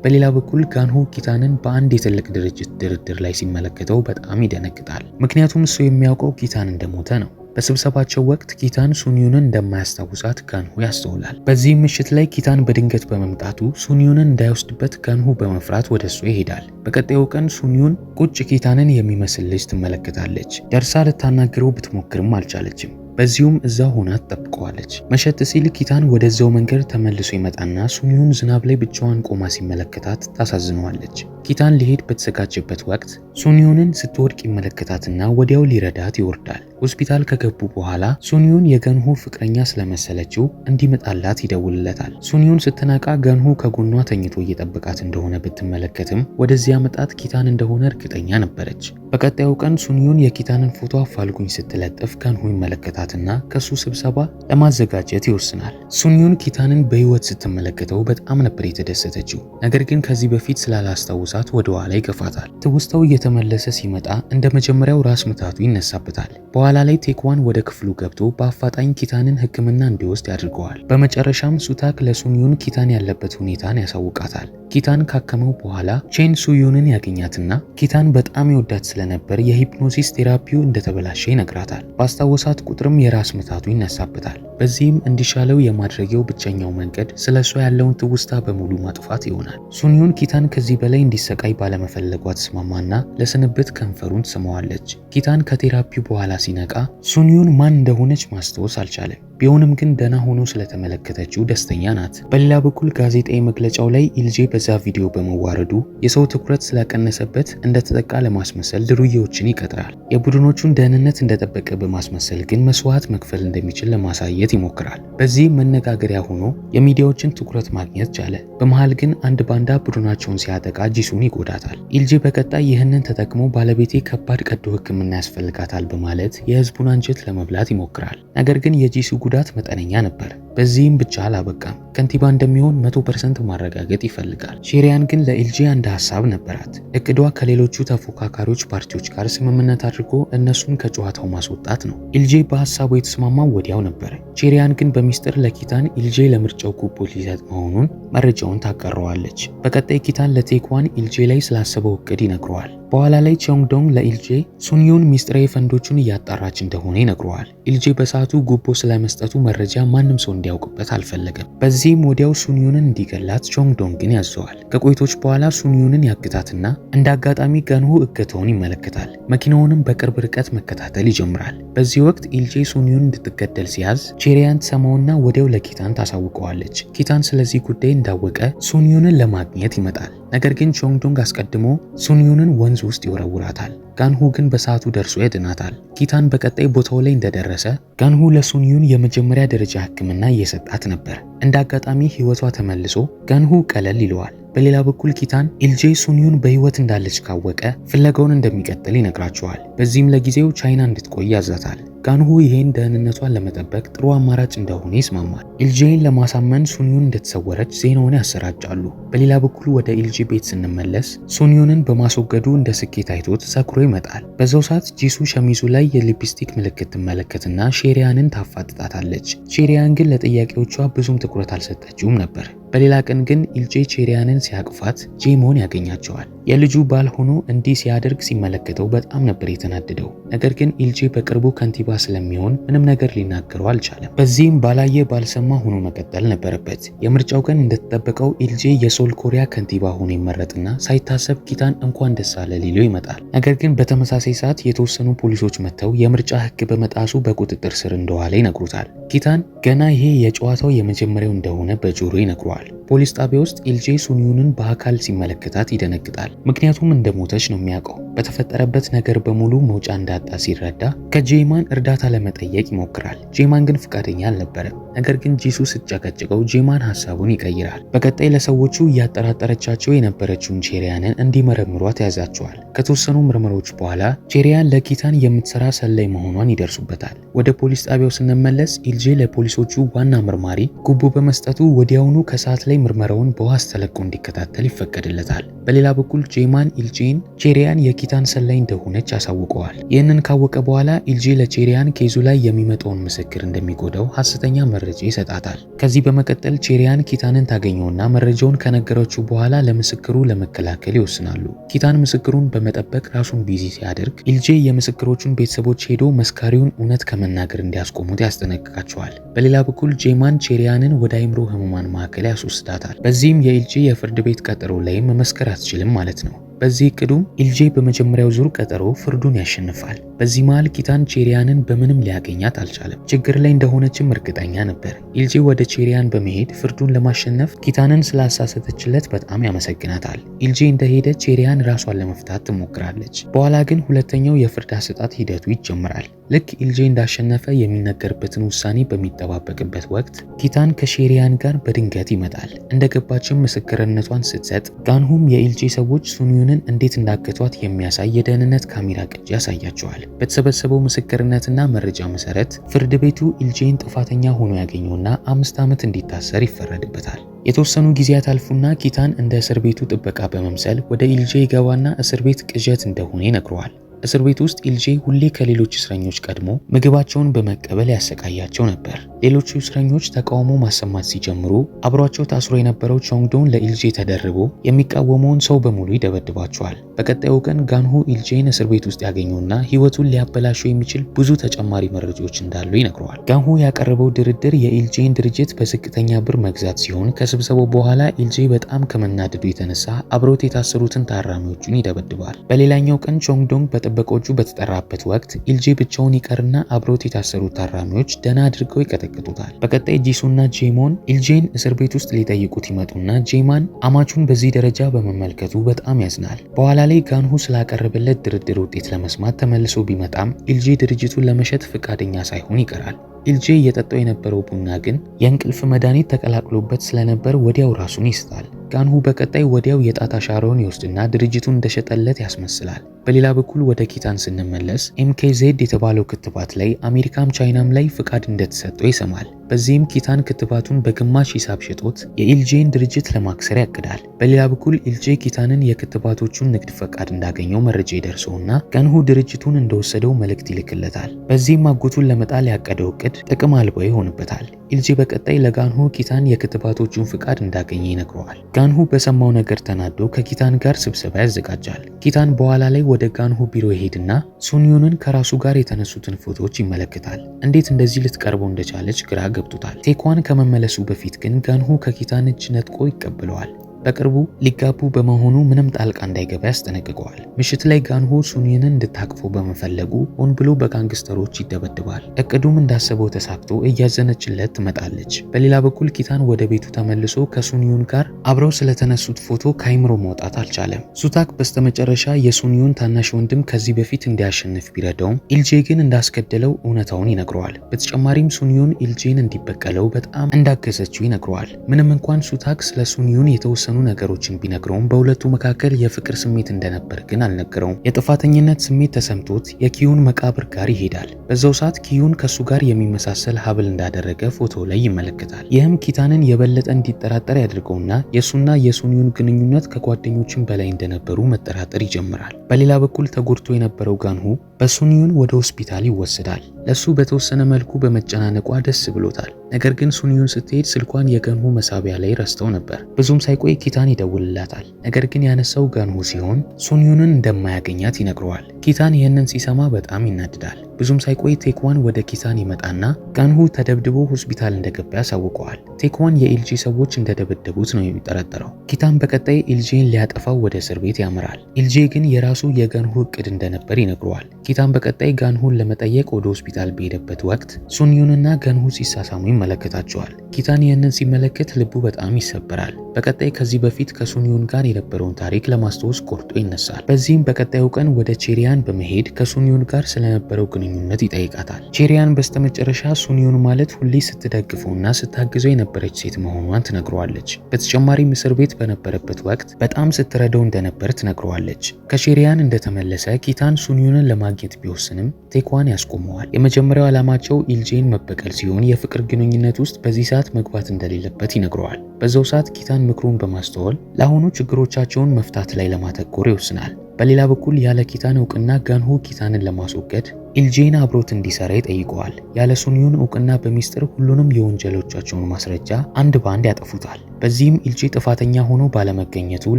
በሌላ በኩል ጋንሁ ኪታንን በአንድ የትልቅ ድርጅት ድርድር ላይ ሲመለከተው በጣም ይደነግጣል። ምክንያቱም እሱ የሚያውቀው ኪታን እንደሞተ ነው። በስብሰባቸው ወቅት ኪታን ሱንዮንን እንደማያስታውሳት ጋንሁ ያስተውላል። በዚህም ምሽት ላይ ኪታን በድንገት በመምጣቱ ሱንዮንን እንዳይወስድበት ጋንሁ በመፍራት ወደ እሱ ይሄዳል። በቀጣዩ ቀን ሱንዮን ቁጭ ኪታንን የሚመስል ልጅ ትመለከታለች። ደርሳ ልታናግረው ብትሞክርም አልቻለችም። በዚሁም እዛው ሆና ትጠብቀዋለች። መሸት ሲል ኪታን ወደዛው መንገድ ተመልሶ ይመጣና ሱንዮን ዝናብ ላይ ብቻዋን ቆማ ሲመለከታት ታሳዝነዋለች። ኪታን ሊሄድ በተዘጋጀበት ወቅት ሱንዮንን ስትወድቅ ይመለከታትና ወዲያው ሊረዳት ይወርዳል። ሆስፒታል ከገቡ በኋላ ሱንዮን የጋንሁ ፍቅረኛ ስለመሰለችው እንዲመጣላት ይደውልለታል። ሱንዮን ስትነቃ ጋንሁ ከጎኗ ተኝቶ እየጠበቃት እንደሆነ ብትመለከትም ወደዚያ መጣት ኪታን እንደሆነ እርግጠኛ ነበረች። በቀጣዩ ቀን ሱንዮን የኪታንን ፎቶ አፋልጉኝ ስትለጥፍ ጋንሁ ይመለከታትና ከሱ ስብሰባ ለማዘጋጀት ይወስናል። ሱንዮን ኪታንን በህይወት ስትመለከተው በጣም ነበር የተደሰተችው። ነገር ግን ከዚህ በፊት ስላላስታውሳት ወደ ኋላ ይገፋታል። ትውስታው እየተመለሰ ሲመጣ እንደ መጀመሪያው ራስ ምታቱ ይነሳበታል። በኋላ ላይ ቴክዋን ወደ ክፍሉ ገብቶ በአፋጣኝ ኪታንን ሕክምና እንዲወስድ ያድርገዋል። በመጨረሻም ሱታክ ለሱንዮን ኪታን ያለበት ሁኔታን ያሳውቃታል። ኪታን ካከመው በኋላ ቼን ሱዩንን ያገኛትና ኪታን በጣም ይወዳት ስለነበር የሂፕኖሲስ ቴራፒው እንደተበላሸ ይነግራታል። ባስታወሳት ቁጥርም የራስ ምታቱ ይነሳበታል። በዚህም እንዲሻለው የማድረጊያው ብቸኛው መንገድ ስለሷ ያለውን ትውስታ በሙሉ ማጥፋት ይሆናል። ሱንዮን ኪታን ከዚህ በላይ እንዲሰቃይ ባለመፈለጓ ተስማማና ለስንብት ከንፈሩን ትስመዋለች። ኪታን ከቴራፒው በኋላ ሲነቃ ሱንዮን ማን እንደሆነች ማስታወስ አልቻለም። ቢሆንም ግን ደህና ሆኖ ስለተመለከተችው ደስተኛ ናት። በሌላ በኩል ጋዜጣዊ መግለጫው ላይ ኢልጄ በዛ ቪዲዮ በመዋረዱ የሰው ትኩረት ስለቀነሰበት እንደተጠቃ ለማስመሰል ድሩዬዎችን ይቀጥራል። የቡድኖቹን ደህንነት እንደጠበቀ በማስመሰል ግን መስዋዕት መክፈል እንደሚችል ለማሳየት ይሞክራል። በዚህም መነጋገሪያ ሆኖ የሚዲያዎችን ትኩረት ማግኘት ቻለ። በመሃል ግን አንድ ባንዳ ቡድናቸውን ሲያጠቃ ጂሱን ይጎዳታል። ኢልጄ በቀጣይ ይህንን ተጠቅሞ ባለቤቴ ከባድ ቀዶ ሕክምና ያስፈልጋታል በማለት የህዝቡን አንጀት ለመብላት ይሞክራል። ነገር ግን የጂሱ ጉዳት መጠነኛ ነበር። በዚህም ብቻ አላበቃም። ከንቲባ እንደሚሆን 100% ማረጋገጥ ይፈልጋል። ሼሪያን ግን ለኢልጄ አንድ ሀሳብ ነበራት። እቅዷ ከሌሎቹ ተፎካካሪዎች ፓርቲዎች ጋር ስምምነት አድርጎ እነሱን ከጨዋታው ማስወጣት ነው። ኢልጄ በሀሳቡ የተስማማው ወዲያው ነበር። ሼሪያን ግን በሚስጥር ለኪታን ኢልጄ ለምርጫው ጉቦ ሊሰጥ መሆኑን መረጃውን ታቀረዋለች። በቀጣይ ኪታን ለቴክዋን ኢልጄ ላይ ስላሰበው እቅድ ይነግረዋል። በኋላ ላይ ቾንግዶንግ ለኢልጄ ሱንዮን ሚስጥራዊ ፈንዶቹን እያጣራች እንደሆነ ይነግረዋል። ኢልጄ በሰዓቱ ጉቦ ስለመስጠቱ መረጃ ማንም ሰው እንዲያውቅበት አልፈለገም። በዚህም ወዲያው ሱንዮንን እንዲገላት ቾንግዶንግን ያዘዋል። ከቆይቶች በኋላ ሱንዮንን ያግታትና እንደ አጋጣሚ ጋንሁ እገታውን ይመለከታል። መኪናውንም በቅርብ ርቀት መከታተል ይጀምራል። በዚህ ወቅት ኢልጄ ሱንዮን እንድትገደል ሲያዝ ቼሪያን ትሰማውና ወዲያው ለኪታን ታሳውቀዋለች። ኪታን ስለዚህ ጉዳይ እንዳወቀ ሱንዮንን ለማግኘት ይመጣል። ነገር ግን ቾንግዶንግ አስቀድሞ ሱንዮንን ወንዝ ውስጥ ይወረውራታል። ጋንሁ ግን በሰዓቱ ደርሶ ያድናታል። ኪታን በቀጣይ ቦታው ላይ እንደደረሰ ጋንሁ ለሱንዮን የመጀመሪያ ደረጃ ሕክምና እየሰጣት ነበር። እንደ አጋጣሚ ህይወቷ ተመልሶ ጋንሁ ቀለል ይለዋል። በሌላ በኩል ኪታን ኢልጄ ሱንዮን በህይወት እንዳለች ካወቀ ፍለጋውን እንደሚቀጥል ይነግራቸዋል። በዚህም ለጊዜው ቻይና እንድትቆይ ያዛታል። ጋንሁ ይሄን ደህንነቷን ለመጠበቅ ጥሩ አማራጭ እንደሆነ ይስማማል። ኢልጄን ለማሳመን ሱንዩን እንደተሰወረች ዜናውን ያሰራጫሉ። በሌላ በኩል ወደ ኢልጄ ቤት ስንመለስ ሱንዩንን በማስወገዱ እንደ ስኬት አይቶት ሰክሮ ይመጣል። በዛው ሰዓት ጂሱ ሸሚዙ ላይ የሊፕስቲክ ምልክት ትመለከትና ሼሪያንን ታፋጥጣታለች። ሼሪያን ግን ለጥያቄዎቿ ብዙም ትኩረት አልሰጠችውም ነበር። በሌላ ቀን ግን ኢልጄ ቼሪያንን ሲያቅፋት ጄሞን ያገኛቸዋል። የልጁ ባል ሆኖ እንዲህ ሲያደርግ ሲመለከተው በጣም ነበር የተናደደው። ነገር ግን ኢልጄ በቅርቡ ከንቲባ ስለሚሆን ምንም ነገር ሊናገረው አልቻለም። በዚህም ባላየ ባልሰማ ሆኖ መቀጠል ነበረበት። የምርጫው ቀን እንደተጠበቀው ኢልጄ የሶል ኮሪያ ከንቲባ ሆኖ ይመረጥና ሳይታሰብ ኪታን እንኳን ደስ አለ ሊለው ይመጣል። ነገር ግን በተመሳሳይ ሰዓት የተወሰኑ ፖሊሶች መጥተው የምርጫ ሕግ በመጣሱ በቁጥጥር ስር እንደዋለ ይነግሩታል። ኪታን ገና ይሄ የጨዋታው የመጀመሪያው እንደሆነ በጆሮ ይነግረዋል። ፖሊስ ጣቢያ ውስጥ ኢልጄ ሱንዩንን በአካል ሲመለከታት ይደነግጣል። ምክንያቱም እንደሞተች ነው የሚያውቀው። በተፈጠረበት ነገር በሙሉ መውጫ እንዳጣ ሲረዳ ከጄማን እርዳታ ለመጠየቅ ይሞክራል። ጄማን ግን ፈቃደኛ አልነበረም። ነገር ግን ጂሱ ስትጨቀጭቀው ጄማን ሐሳቡን ይቀይራል። በቀጣይ ለሰዎቹ እያጠራጠረቻቸው የነበረችውን ቼሪያንን እንዲመረምሯት ያዛቸዋል። ከተወሰኑ ምርመሮች በኋላ ቼሪያን ለኪታን የምትሰራ ሰላይ መሆኗን ይደርሱበታል። ወደ ፖሊስ ጣቢያው ስንመለስ ኢልጄ ለፖሊሶቹ ዋና መርማሪ ጉቦ በመስጠቱ ወዲያውኑ ከሰዓት ላይ ምርመራውን በዋስ ተለቆ እንዲከታተል ይፈቀድለታል። በሌላ በኩል ጄማን ኢልጄን ቼሪያን የኪታን ሰላይ እንደሆነች ያሳውቀዋል። ይህንን ካወቀ በኋላ ኢልጄ ለቼሪያን ኬዙ ላይ የሚመጣውን ምስክር እንደሚጎዳው ሐሰተኛ መረጃ ይሰጣታል። ከዚህ በመቀጠል ቼሪያን ኪታንን ታገኘውና መረጃውን ከነገረችው በኋላ ለምስክሩ ለመከላከል ይወስናሉ። ኪታን ምስክሩን በመጠበቅ ራሱን ቢዚ ሲያደርግ ኢልጄ የምስክሮቹን ቤተሰቦች ሄዶ መስካሪውን እውነት ከመናገር እንዲያስቆሙት ያስጠነቅቃቸዋል። በሌላ በኩል ጄማን ቼሪያንን ወደ አይምሮ ህሙማን ማዕከል ያስወስዳታል። በዚህም የኢልጄ የፍርድ ቤት ቀጠሮ ላይ መመስከር አትችልም ማለት ነው። በዚህ እቅዱም ኢልጄ በመጀመሪያው ዙር ቀጠሮ ፍርዱን ያሸንፋል። በዚህ መሃል ኪታን ቼሪያንን በምንም ሊያገኛት አልቻለም። ችግር ላይ እንደሆነችም እርግጠኛ ነበር። ኢልጄ ወደ ቼሪያን በመሄድ ፍርዱን ለማሸነፍ ኪታንን ስላሳሰተችለት በጣም ያመሰግናታል። ኢልጄ እንደሄደ ቼሪያን ራሷን ለመፍታት ትሞክራለች። በኋላ ግን ሁለተኛው የፍርድ አሰጣጥ ሂደቱ ይጀምራል። ልክ ኢልጄ እንዳሸነፈ የሚነገርበትን ውሳኔ በሚጠባበቅበት ወቅት ኪታን ከሼሪያን ጋር በድንገት ይመጣል። እንደገባችም ምስክርነቷን ስትሰጥ ጋንሁም የኢልጄ ሰዎች ሱንዩንን እንዴት እንዳገቷት የሚያሳይ የደህንነት ካሜራ ቅጂ ያሳያቸዋል። በተሰበሰበው ምስክርነትና መረጃ መሰረት ፍርድ ቤቱ ኢልጄን ጥፋተኛ ሆኖ ያገኘውና 5 ዓመት እንዲታሰር ይፈረድበታል። የተወሰኑ ጊዜያት አልፉና ኪታን እንደ እስር ቤቱ ጥበቃ በመምሰል ወደ ኢልጄ ይገባና እስር ቤት ቅዠት እንደሆነ ይነግረዋል። እስር ቤት ውስጥ ኢልጄ ሁሌ ከሌሎች እስረኞች ቀድሞ ምግባቸውን በመቀበል ያሰቃያቸው ነበር። ሌሎቹ እስረኞች ተቃውሞ ማሰማት ሲጀምሩ አብሯቸው ታስሮ የነበረው ቾንግዶን ለኢልጄ ተደርቦ የሚቃወመውን ሰው በሙሉ ይደበድባቸዋል። በቀጣዩ ቀን ጋንሁ ኢልጄን እስር ቤት ውስጥ ያገኘውና ሕይወቱን ሊያበላሸው የሚችል ብዙ ተጨማሪ መረጃዎች እንዳሉ ይነግረዋል። ጋንሁ ያቀረበው ድርድር የኢልጄን ድርጅት በዝቅተኛ ብር መግዛት ሲሆን ከስብሰባው በኋላ ኢልጄ በጣም ከመናደዱ የተነሳ አብሮት የታሰሩትን ታራሚዎቹን ይደበድባል። በሌላኛው ቀን ቾንግዶንግ ጥበቆቹ በተጠራበት ወቅት ኢልጄ ብቻውን ይቀርና አብሮት የታሰሩት ታራሚዎች ደና አድርገው ይቀጠቅጡታል። በቀጣይ ጂሱና ጄሞን ኢልጄን እስር ቤት ውስጥ ሊጠይቁት ይመጡና ጄማን አማቹን በዚህ ደረጃ በመመልከቱ በጣም ያዝናል። በኋላ ላይ ጋንሁ ስላቀረበለት ድርድር ውጤት ለመስማት ተመልሶ ቢመጣም ኢልጄ ድርጅቱን ለመሸጥ ፈቃደኛ ሳይሆን ይቀራል። ኢልጄ እየጠጣው የነበረው ቡና ግን የእንቅልፍ መድኃኒት ተቀላቅሎበት ስለነበር ወዲያው ራሱን ይስታል። ጋንሁ በቀጣይ ወዲያው የጣት አሻራውን ይወስድና ድርጅቱን እንደሸጠለት ያስመስላል። በሌላ በኩል ወደ ኪታን ስንመለስ MKZ የተባለው ክትባት ላይ አሜሪካም ቻይናም ላይ ፍቃድ እንደተሰጠው ይሰማል። በዚህም ኪታን ክትባቱን በግማሽ ሂሳብ ሽጦት የኢልጄን ድርጅት ለማክሰር ያቅዳል። በሌላ በኩል ኢልጄ ኪታንን የክትባቶቹን ንግድ ፈቃድ እንዳገኘው መረጃ ይደርሰውና ጋንሁ ድርጅቱን እንደወሰደው መልእክት ይልክለታል። በዚህም አጎቱን ለመጣል ያቀደው እቅድ ጥቅም አልባ ይሆንበታል። ኢልጄ በቀጣይ ለጋንሁ ኪታን የክትባቶቹን ፍቃድ እንዳገኘ ይነግረዋል። ጋንሁ በሰማው ነገር ተናዶ ከኪታን ጋር ስብሰባ ያዘጋጃል። ኪታን በኋላ ላይ ወደ ጋንሁ ቢሮ ይሄድና ሱንዩንን ከራሱ ጋር የተነሱትን ፎቶዎች ይመለከታል። እንዴት እንደዚህ ልትቀርበው እንደቻለች ግራ ገብቶታል። ቴኳን ከመመለሱ በፊት ግን ጋንሁ ከኪታን እጅ ነጥቆ ይቀበለዋል። በቅርቡ ሊጋቡ በመሆኑ ምንም ጣልቃ እንዳይገባ ያስጠነቅቀዋል። ምሽት ላይ ጋንሁ ሱንዩንን እንድታቅፈው በመፈለጉ ሆን ብሎ በጋንግስተሮች ይደበድባል። እቅዱም እንዳሰበው ተሳክቶ እያዘነችለት ትመጣለች። በሌላ በኩል ኪታን ወደ ቤቱ ተመልሶ ከሱንዩን ጋር አብረው ስለተነሱት ፎቶ ካይምሮ መውጣት አልቻለም። ሱታክ በስተመጨረሻ የሱንዩን ታናሽ ወንድም ከዚህ በፊት እንዲያሸንፍ ቢረዳውም ኢልጄ ግን እንዳስገደለው እውነታውን ይነግረዋል። በተጨማሪም ሱንዩን ኢልጄን እንዲበቀለው በጣም እንዳገዘችው ይነግረዋል። ምንም እንኳን ሱታክ ስለ ሱንዩን የተወሰኑ የተወሰኑ ነገሮችን ቢነግረውም በሁለቱ መካከል የፍቅር ስሜት እንደነበር ግን አልነገረውም። የጥፋተኝነት ስሜት ተሰምቶት የኪዩን መቃብር ጋር ይሄዳል። በዛው ሰዓት ኪዩን ከሱ ጋር የሚመሳሰል ሀብል እንዳደረገ ፎቶ ላይ ይመለከታል። ይህም ኪታንን የበለጠ እንዲጠራጠር ያደርገውና የሱና የሱንዩን ግንኙነት ከጓደኞችን በላይ እንደነበሩ መጠራጠር ይጀምራል። በሌላ በኩል ተጎድቶ የነበረው ጋንሁ በሱንዩን ወደ ሆስፒታል ይወሰዳል። ለሱ በተወሰነ መልኩ በመጨናነቋ ደስ ብሎታል። ነገር ግን ሱንዩን ስትሄድ ስልኳን የጋንሁ መሳቢያ ላይ ረስተው ነበር። ብዙም ሳይቆይ ኪታን ይደውልላታል። ነገር ግን ያነሳው ጋንሁ ሲሆን ሱንዩንን እንደማያገኛት ይነግረዋል። ኪታን ይህንን ሲሰማ በጣም ይናድዳል። ብዙም ሳይቆይ ቴክዋን ወደ ኪታን ይመጣና ጋንሁ ተደብድቦ ሆስፒታል እንደገባ ያሳውቀዋል። ቴክዋን የኤልጂ ሰዎች እንደደበደቡት ነው የሚጠረጠረው። ኪታን በቀጣይ ኤልጂን ሊያጠፋው ወደ እስር ቤት ያመራል። ኤልጂ ግን የራሱ የጋንሁ እቅድ እንደነበር ይነግረዋል። ኪታን በቀጣይ ጋንሁን ለመጠየቅ ወደ ሆስፒታል በሄደበት ወቅት ሱንዩንና ጋንሁ ሲሳሳሙ ይመለከታቸዋል። ኪታን ይህንን ሲመለከት ልቡ በጣም ይሰበራል። በቀጣይ ከዚህ በፊት ከሱንዩን ጋር የነበረውን ታሪክ ለማስታወስ ቆርጦ ይነሳል። በዚህም በቀጣዩ ቀን ወደ ቼሪያን በመሄድ ከሱንዩን ጋር ስለነበረው ግንኙነት ይጠይቃታል። ቼሪያን በስተመጨረሻ ሱንዩን ማለት ሁሌ ስትደግፈውና ስታግዘው የነበረች ሴት መሆኗን ትነግረዋለች። በተጨማሪም እስር ቤት በነበረበት ወቅት በጣም ስትረዳው እንደነበር ትነግረዋለች። ከቼሪያን እንደተመለሰ ኪታን ሱንዩንን ለማግኘት ቢወስንም ቴክዋን ያስቆመዋል። የመጀመሪያው ዓላማቸው ኢልጄን መበቀል ሲሆን የፍቅር ግንኙነት ውስጥ በዚህ ሰዓት መግባት እንደሌለበት ይነግረዋል። በዛው ሰዓት ኪታን ምክሩን በማስተዋል ለአሁኑ ችግሮቻቸውን መፍታት ላይ ለማተኮር ይወስናል። በሌላ በኩል ያለ ኪታን እውቅና ጋንሁ ኪታንን ለማስወገድ ኢልጄን አብሮት እንዲሰራ ይጠይቀዋል። ያለ ሱንዩን እውቅና በሚስጥር ሁሉንም የወንጀሎቻቸውን ማስረጃ አንድ ባንድ ያጠፉታል። በዚህም ኢልጄ ጥፋተኛ ሆኖ ባለመገኘቱ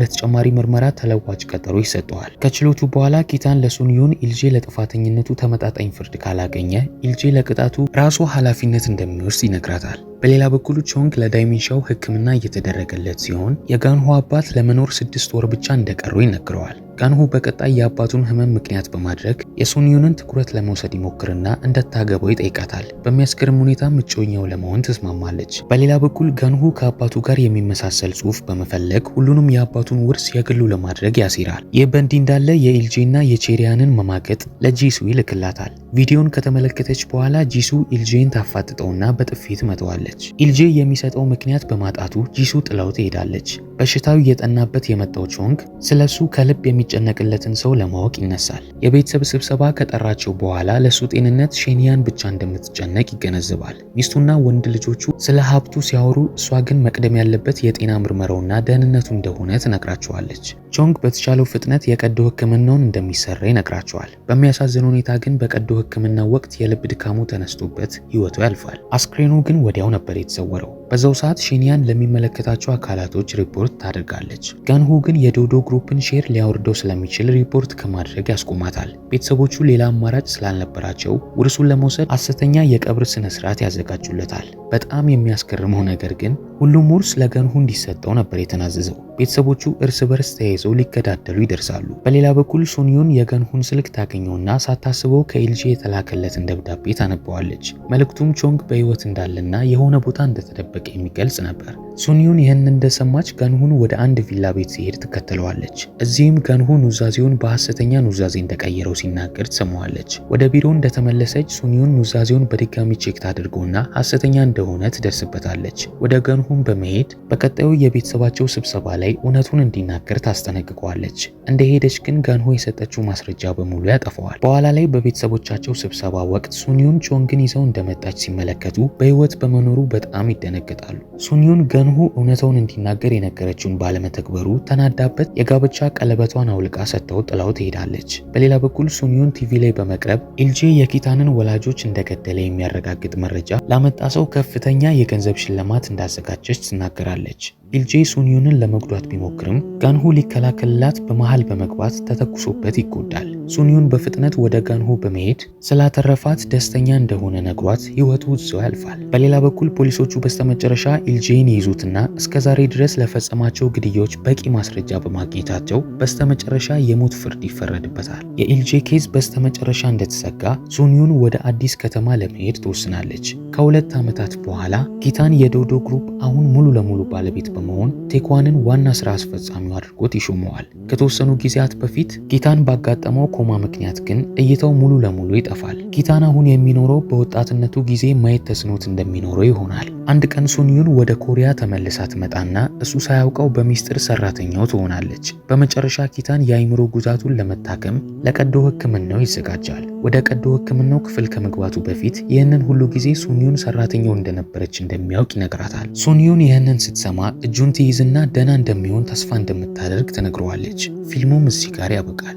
ለተጨማሪ ምርመራ ተለዋጭ ቀጠሮ ይሰጠዋል። ከችሎቱ በኋላ ኪታን ለሱንዩን ኢልጄ ለጥፋተኝነቱ ተመጣጣኝ ፍርድ ካላገኘ ኢልጄ ለቅጣቱ ራሱ ኃላፊነት እንደሚወስድ ይነግራታል። በሌላ በኩል ቾንግ ለዳይሜንሻው ሕክምና እየተደረገለት ሲሆን የጋንሁ አባት ለመኖር 6 ወር ብቻ እንደቀሩ ይነግረዋል። ጋንሁ በቀጣይ የአባቱን ህመም ምክንያት በማድረግ የሱንዩንን ትኩረት ለመውሰድ ይሞክርና እንደታገበው ይጠይቃታል። በሚያስገርም ሁኔታ እጮኛው ለመሆን ትስማማለች። በሌላ በኩል ጋንሁ ከአባቱ ጋር የሚመሳሰል ጽሑፍ በመፈለግ ሁሉንም የአባቱን ውርስ የግሉ ለማድረግ ያሲራል። ይህ በእንዲህ እንዳለ የኢልጄና የቼሪያንን መማገጥ ለጂሱ ይልክላታል። ቪዲዮን ከተመለከተች በኋላ ጂሱ ኢልጄን ታፋጥጠውና በጥፊ ትመታዋለች። ኢልጄ የሚሰጠው ምክንያት በማጣቱ ጂሱ ጥላው ትሄዳለች። በሽታው እየጠናበት የመጣው ቾንግ ስለሱ ከልብ የሚጨነቅለትን ሰው ለማወቅ ይነሳል። የቤተሰብ ስብሰባ ከጠራቸው በኋላ ለሱ ጤንነት ሼኒያን ብቻ እንደምትጨነቅ ይገነዘባል። ሚስቱና ወንድ ልጆቹ ስለ ሀብቱ ሲያወሩ እሷ ግን መቅደም ያለበት የጤና ምርመራውና ደህንነቱ እንደሆነ ትነግራቸዋለች። ቾንግ በተቻለው ፍጥነት የቀዶ ሕክምናውን እንደሚሰራ ይነግራቸዋል። በሚያሳዝን ሁኔታ ግን በቀዶ ሕክምና ወቅት የልብ ድካሙ ተነስቶበት ህይወቱ ያልፋል። አስክሬኑ ግን ወዲያው ነበር የተሰወረው። በዛው ሰዓት ሼኒያን ለሚመለከታቸው አካላቶች ሪፖርት ታደርጋለች። ጋንሁ ግን የዶዶ ግሩፕን ሼር ሊያወርደው ስለሚችል ሪፖርት ከማድረግ ያስቆማታል። ቤተሰቦቹ ሌላ አማራጭ ስላልነበራቸው ውርሱን ለመውሰድ ሐሰተኛ የቀብር ስነ ስርዓት ያዘጋጁለታል። በጣም የሚያስገርመው ነገር ግን ሁሉም ውርስ ለጋንሁ እንዲሰጠው ነበር የተናዘዘው። ቤተሰቦቹ እርስ በርስ ተያይዘው ሊገዳደሉ ይደርሳሉ። በሌላ በኩል ሱንዩን የጋንሁን ስልክ ታገኘውና ሳታስበው ከኢልጄ የተላከለትን ደብዳቤ ታነበዋለች። መልእክቱም ቾንግ በህይወት እንዳለና የሆነ ቦታ እንደተደበቀ የሚገልጽ ነበር። ሱንዩን ይህን እንደሰማች ጋንሁን ወደ አንድ ቪላ ቤት ሲሄድ ትከተለዋለች። እዚህም ጋንሁ ኑዛዜውን በሐሰተኛ ኑዛዜ እንደቀየረው ሲናገር ትሰማዋለች። ወደ ቢሮ እንደተመለሰች ሱንዩን ኑዛዜውን በድጋሚ ቼክ ታደርገውና ሐሰተኛ እንደሆነ ትደርስበታለች። ወደ ጋንሁን በመሄድ በቀጣዩ የቤተሰባቸው ስብሰባ ላይ እውነቱን እንዲናገር ታስጠነቅቀዋለች። እንደሄደች ግን ጋንሁ የሰጠችው ማስረጃ በሙሉ ያጠፋዋል። በኋላ ላይ በቤተሰቦቻቸው ስብሰባ ወቅት ሱንዩን ቾንግን ይዘው እንደመጣች ሲመለከቱ በህይወት በመኖሩ በጣም ይደነግጣሉ። ሱንዩን ጋንሁ እውነታውን እንዲናገር የነገረችውን ባለመተግበሩ ተናዳበት የጋብቻ ቀለበቷን አውልቃ ሰጥተው ጥላው ትሄዳለች። በሌላ በኩል ሱንዩን ቲቪ ላይ በመቅረብ ኢልጄ የኪታንን ወላጆች እንደገደለ የሚያረጋግጥ መረጃ ላመጣ ሰው ከፍተኛ የገንዘብ ሽልማት እንዳዘጋጀች ትናገራለች። ኢልጄ ሱንዩንን ለመጉዳት ቢሞክርም ጋንሁ ሊከላከልላት በመሃል በመግባት ተተኩሶበት ይጎዳል። ሱንዩን በፍጥነት ወደ ጋንሁ በመሄድ ስላተረፋት ደስተኛ እንደሆነ ነግሯት ህይወቱ እዛው ያልፋል። በሌላ በኩል ፖሊሶቹ በስተመጨረሻ ኢልጄን ይይዙትና እስከዛሬ ድረስ ለፈጸማቸው ግድያዎች በቂ ማስረጃ በማግኘታቸው በስተመጨረሻ የሞት ፍርድ ይፈረድበታል። የኢልጄ ኬዝ በስተመጨረሻ እንደተዘጋ ሱንዩን ወደ አዲስ ከተማ ለመሄድ ትወስናለች። ከ2 ዓመታት በኋላ ኪታን የዶዶ ግሩፕ አሁን ሙሉ ለሙሉ ባለቤት በመሆን ቴክዋንን ዋና ስራ አስፈጻሚው አድርጎት ይሾመዋል። ከተወሰኑ ጊዜያት በፊት ጊታን ባጋጠመው ኮማ ምክንያት ግን እይታው ሙሉ ለሙሉ ይጠፋል። ጊታን አሁን የሚኖረው በወጣትነቱ ጊዜ ማየት ተስኖት እንደሚኖረው ይሆናል። አንድ ቀን ሱንዩን ወደ ኮሪያ ተመልሳ ትመጣና እሱ ሳያውቀው በሚስጥር ሰራተኛው ትሆናለች። በመጨረሻ ጊታን የአይምሮ ጉዳቱን ለመታከም ለቀዶ ሕክምናው ይዘጋጃል። ወደ ቀዶ ሕክምናው ክፍል ከመግባቱ በፊት ይህንን ሁሉ ጊዜ ሱንዩን ሰራተኛው እንደነበረች እንደሚያውቅ ይነግራታል። ሱንዩን ይህንን ስትሰማ እጁን ትይዝና ደህና እንደሚሆን ተስፋ እንደምታደርግ ትነግረዋለች። ፊልሙም እዚህ ጋር ያበቃል።